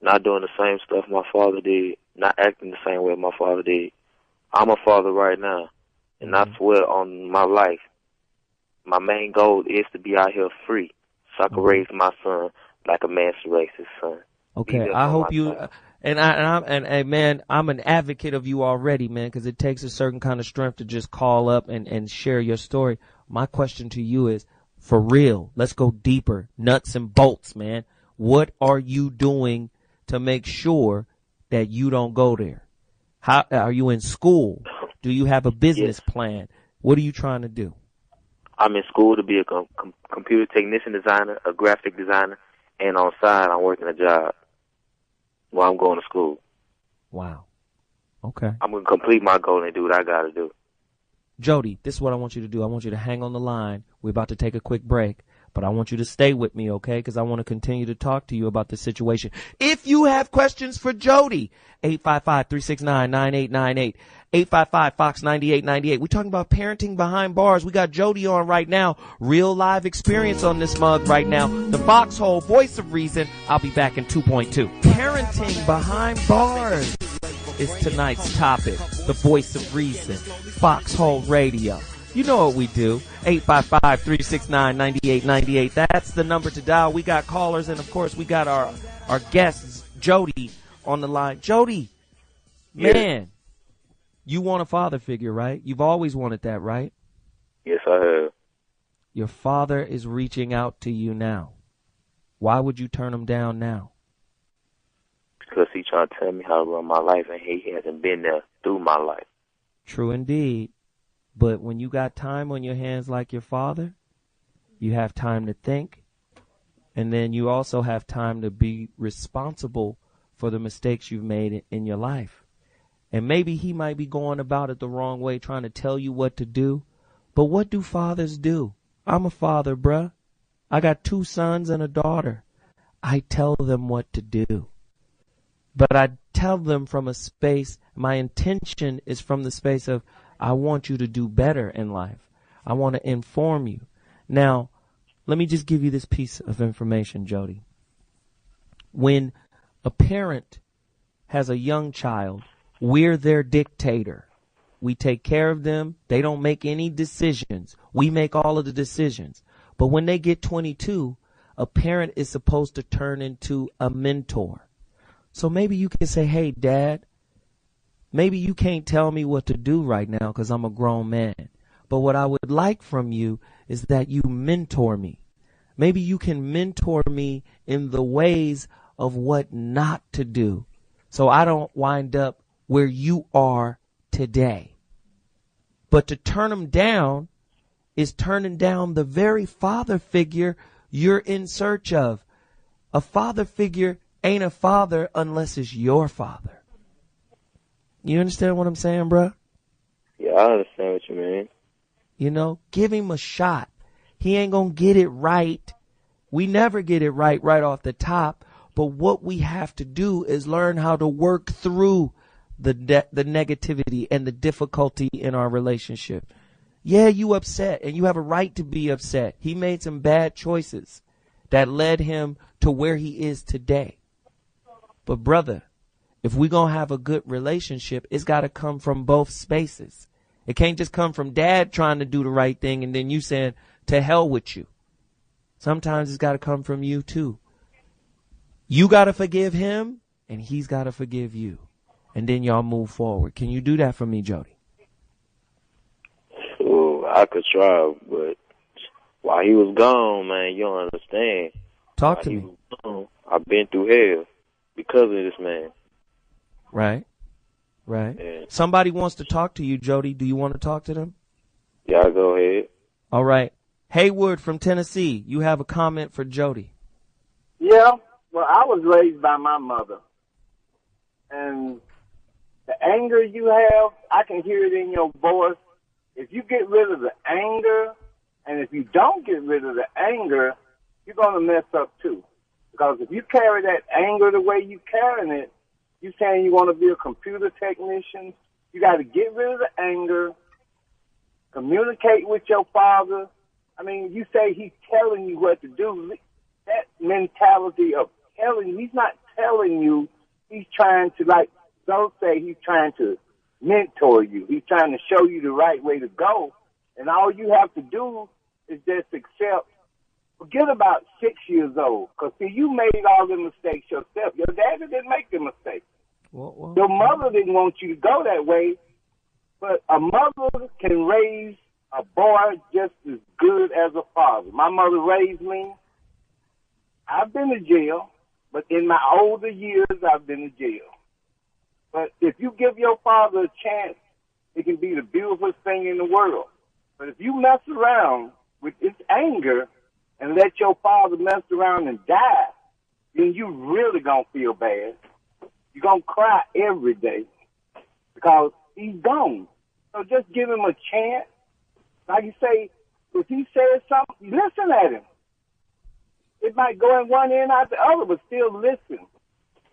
Not doing the same stuff my father did. Not acting the same way my father did. I'm a father right now. And I swear on my life, my main goal is to be out here free so I can raise my son like a man should raise his son. Okay, I hope you... And man, I'm an advocate of you already, man, because it takes a certain kind of strength to just call up and share your story. My question to you is, for real, let's go deeper, nuts and bolts, man. What are you doing to make sure that you don't go there? How are you in school? Do you have a business plan? What are you trying to do? I'm in school to be a computer technician designer, a graphic designer, and on side I'm working a job while I'm going to school. Wow. Okay. I'm going to complete my goal and do what I got to do. Jody, this is what I want you to do. I want you to hang on the line. We're about to take a quick break, but I want you to stay with me, okay? Because I want to continue to talk to you about the situation. If you have questions for Jody, 855-369-9898, 855-FOX-9898. We're talking about parenting behind bars. We got Jody on right now. Real live experience on this mug right now. The Foxxhole, voice of reason. I'll be back in 2.2. Parenting behind bars is tonight's topic. The voice of reason. Foxxhole Radio. You know what we do. 855-369-9898. That's the number to dial. We got callers, and, of course, we got our guests, Jody, on the line. Jody, man, you want a father figure, right? You've always wanted that, right? Yes, I have. Your father is reaching out to you now. Why would you turn him down now? Because he's trying to tell me how to run my life, and he hasn't been there through my life. True indeed. But when you got time on your hands like your father, you have time to think, and then you also have time to be responsible for the mistakes you've made in your life. And maybe he might be going about it the wrong way, trying to tell you what to do. But what do fathers do? I'm a father, bruh. I got 2 sons and a daughter. I tell them what to do. But I tell them from a space, my intention is from the space of, I want you to do better in life. I want to inform you. Now, let me just give you this piece of information, Jody. When a parent has a young child, we're their dictator. We take care of them. They don't make any decisions. We make all of the decisions. But when they get 22, a parent is supposed to turn into a mentor. So maybe you can say, hey, Dad, maybe you can't tell me what to do right now because I'm a grown man. But what I would like from you is that you mentor me. Maybe you can mentor me in the ways of what not to do so I don't wind up where you are today. But to turn them down is turning down the very father figure you're in search of. A father figure ain't a father unless it's your father. You understand what I'm saying, bruh? Yeah, I understand what you mean. You know, give him a shot. He ain't gonna get it right. We never get it right off the top. But what we have to do is learn how to work through the negativity and the difficulty in our relationship. Yeah, you upset, and you have a right to be upset. He made some bad choices that led him to where he is today. But brother, if we're going to have a good relationship, it's got to come from both spaces. It can't just come from dad trying to do the right thing and then you saying, to hell with you. Sometimes it's got to come from you too. You got to forgive him and he's got to forgive you. And then y'all move forward. Can you do that for me, Jody? Oh, I could try, but while he was gone, man, you don't understand. Talk to me. I've been through hell because of this man. Right. Right. Yeah. Somebody wants to talk to you, Jody. Do you want to talk to them? Yeah, go ahead. All right. Haywood from Tennessee, you have a comment for Jody. Yeah. Well, I was raised by my mother. And the anger you have, I can hear it in your voice. If you get rid of the anger, and if you don't get rid of the anger, you're going to mess up too. Because if you carry that anger the way you're carrying it, you're saying you want to be a computer technician, you got to get rid of the anger, communicate with your father. I mean, you say he's telling you what to do. That mentality of telling you, he's not telling you, he's trying to, like Zoe say, he's trying to mentor you. He's trying to show you the right way to go. And all you have to do is just accept. Forget about 6 years old. Because, see, you made all the mistakes yourself. Your daddy didn't make the mistakes. Your mother didn't want you to go that way. But a mother can raise a boy just as good as a father. My mother raised me. I've been to jail. But in my older years, I've been to jail. But if you give your father a chance, it can be the beautiful thing in the world. But if you mess around with this anger and let your father mess around and die, then you really going to feel bad. You're going to cry every day because he's gone. So just give him a chance. Like you say, if he says something, listen at him. It might go in one ear and out the other, but still listen.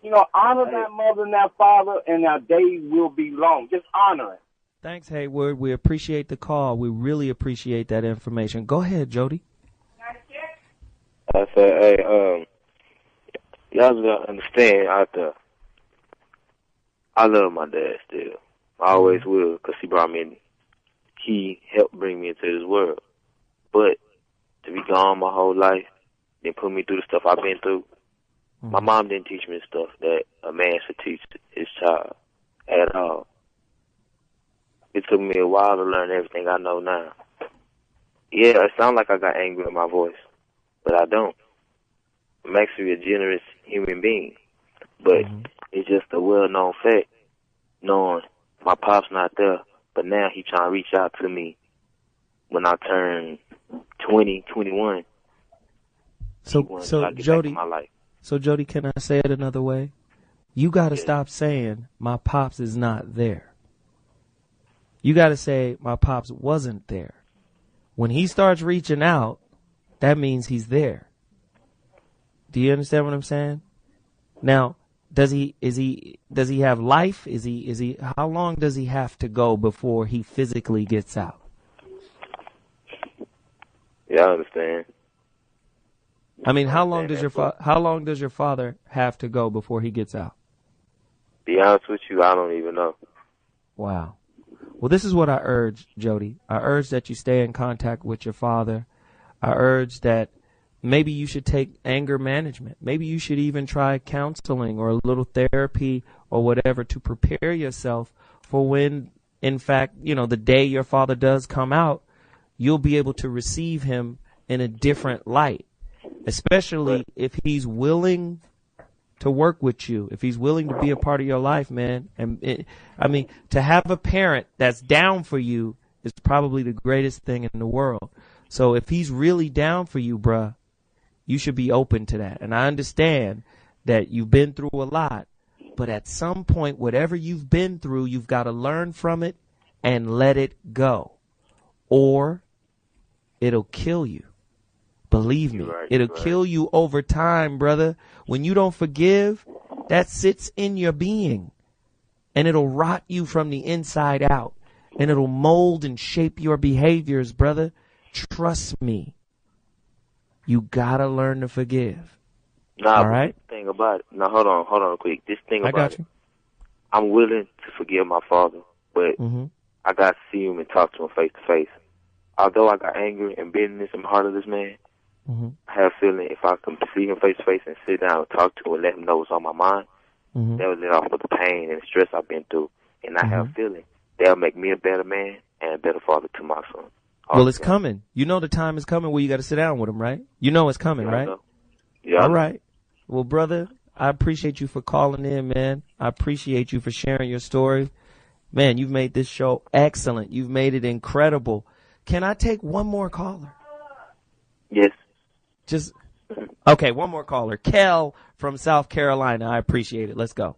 You know, honor that mother and that father, and our days will be long. Just honor it. Thanks, Haywood. We appreciate the call. We really appreciate that information. Go ahead, Jody. I said, hey, y'all gotta understand out there. I love my dad still. I always will, because he brought me he helped bring me into this world. But to be gone my whole life, then put me through the stuff I've been through, my mom didn't teach me the stuff that a man should teach his child at all. It took me a while to learn everything I know now. Yeah, it sounds like I got anger in my voice, but I don't. I'm actually a generous human being. But it's just a well-known fact, knowing my pop's not there, but now he trying to reach out to me when I turn 20, 21. So Jody, can I say it another way? You got to stop saying my pops is not there. You got to say my pops wasn't there. When he starts reaching out, that means he's there. Do you understand what I'm saying? Now, does he have life? How long does he have to go before he physically gets out? Yeah, I understand. I mean, how long does your father have to go before he gets out? Be honest with you, I don't even know. Wow. Well, this is what I urge, Jody. I urge that you stay in contact with your father. I urge that maybe you should take anger management. Maybe you should even try counseling or a little therapy or whatever to prepare yourself for when, in fact, the day your father does come out, you'll be able to receive him in a different light, especially if he's willing to work with you, if he's willing to be a part of your life, man. And to have a parent that's down for you is probably the greatest thing in the world. So if he's really down for you, bruh, you should be open to that. And I understand that you've been through a lot, but at some point, whatever you've been through, you've got to learn from it and let it go, or it'll kill you. Believe me, it'll kill you over time, brother. When you don't forgive, that sits in your being, and it'll rot you from the inside out, and it'll mold and shape your behaviors, brother. Trust me. You gotta learn to forgive. All right? This thing about it. Now, hold on quick. This thing about I got you. I'm willing to forgive my father, but I got to see him and talk to him face to face. Although I got anger and bitterness in the heart of this man, I have a feeling if I can see him face to face and sit down and talk to him and let him know what's on my mind, that will let off with the pain and the stress I've been through. And I have a feeling that'll make me a better man and a better father to my son. Well, it's coming. You know the time is coming where you got to sit down with him, right? You know it's coming, right? Yeah. All right. Well, brother, I appreciate you for calling in, man. I appreciate you for sharing your story. Man, you've made this show excellent. You've made it incredible. Can I take one more caller? Yes. Okay, one more caller. Kel from South Carolina. I appreciate it. Let's go.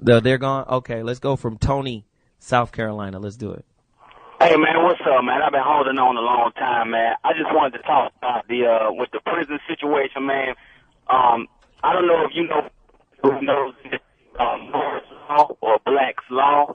They're gone. Okay, let's go from Tony, South Carolina. Let's do it. Hey, man, what's up, man? I've been holding on a long time, man. I just wanted to talk about with the prison situation, man. I don't know if you know who knows Moore's Law or Black's Law.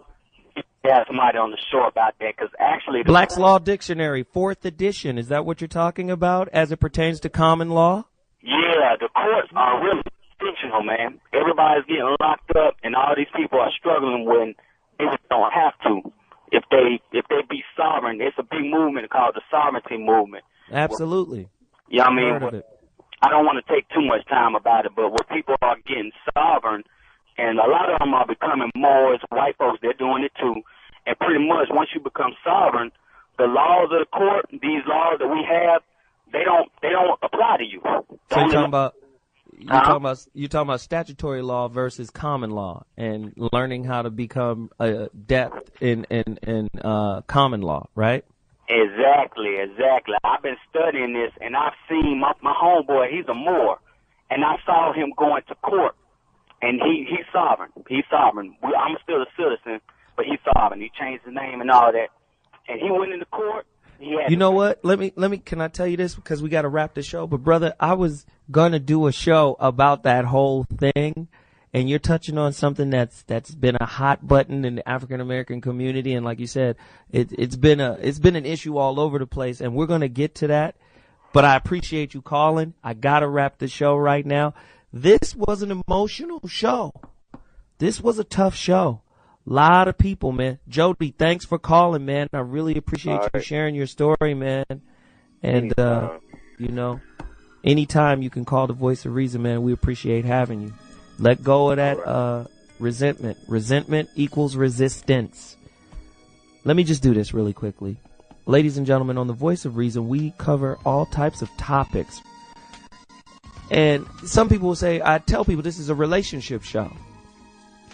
You have somebody on the show about that, because actually... Black's Law Dictionary, 4th edition. Is that what you're talking about as it pertains to common law? Yeah, the courts are really fictional, man. Everybody's getting locked up, and all these people are struggling when they just don't have to. If they be sovereign, it's a big movement called the sovereignty movement. Absolutely. Yeah, I mean, I don't want to take too much time about it, but where people are getting sovereign, and a lot of them are becoming Moors, white folks, they're doing it too. And pretty much once you become sovereign, the laws of the court, these laws that we have, they don't apply to you. So you're talking about statutory law versus common law, and learning how to become adept in common law, right? Exactly. I've been studying this, and I've seen my homeboy. He's a Moor, and I saw him going to court, and he's sovereign. I'm still a citizen, but he's sovereign. He changed his name and all that, and he went into court. You know what? Let me. Can I tell you this, because we got to wrap the show? But brother, I was gonna do a show about that whole thing, and you're touching on something that's been a hot button in the African American community, and like you said, it's been an issue all over the place, and we're gonna get to that. But I appreciate you calling. I gotta wrap the show right now. This was an emotional show. This was a tough show. Lot of people, man. Jody, thanks for calling, man. I really appreciate you sharing your story, man. And, you know, anytime you can call the Voice of Reason, man, we appreciate having you. Let go of that resentment. Resentment equals resistance. Let me just do this really quickly. Ladies and gentlemen, on the Voice of Reason, we cover all types of topics. And some people will say, I tell people this is a relationship show.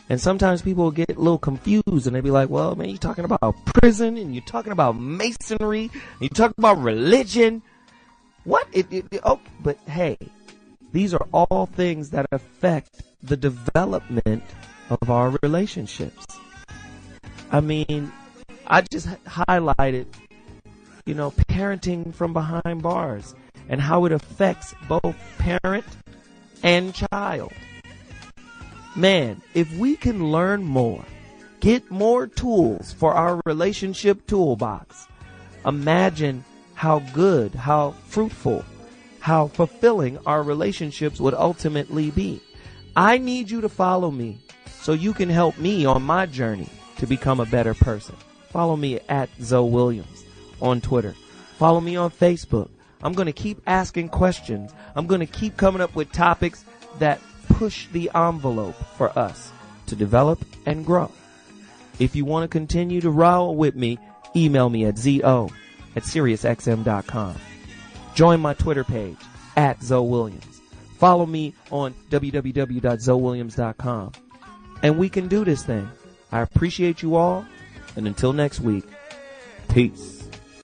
And sometimes people will get a little confused and they be like, well, man, you're talking about prison and you're talking about masonry and you're talking about religion. What? But hey, these are all things that affect the development of our relationships. I mean, I just highlighted, you know, parenting from behind bars and how it affects both parent and child. Man, if we can learn more, get more tools for our relationship toolbox, imagine how good, how fruitful, how fulfilling our relationships would ultimately be. I need you to follow me so you can help me on my journey to become a better person. Follow me at ZoWilliams on Twitter. Follow me on Facebook. I'm going to keep asking questions. I'm going to keep coming up with topics that push the envelope for us to develop and grow. If you want to continue to roll with me, email me at zo@SiriusXM.com. Join my Twitter page at ZoWilliams. Follow me on www.ZoWilliams.com. And we can do this thing. I appreciate you all. And until next week, peace.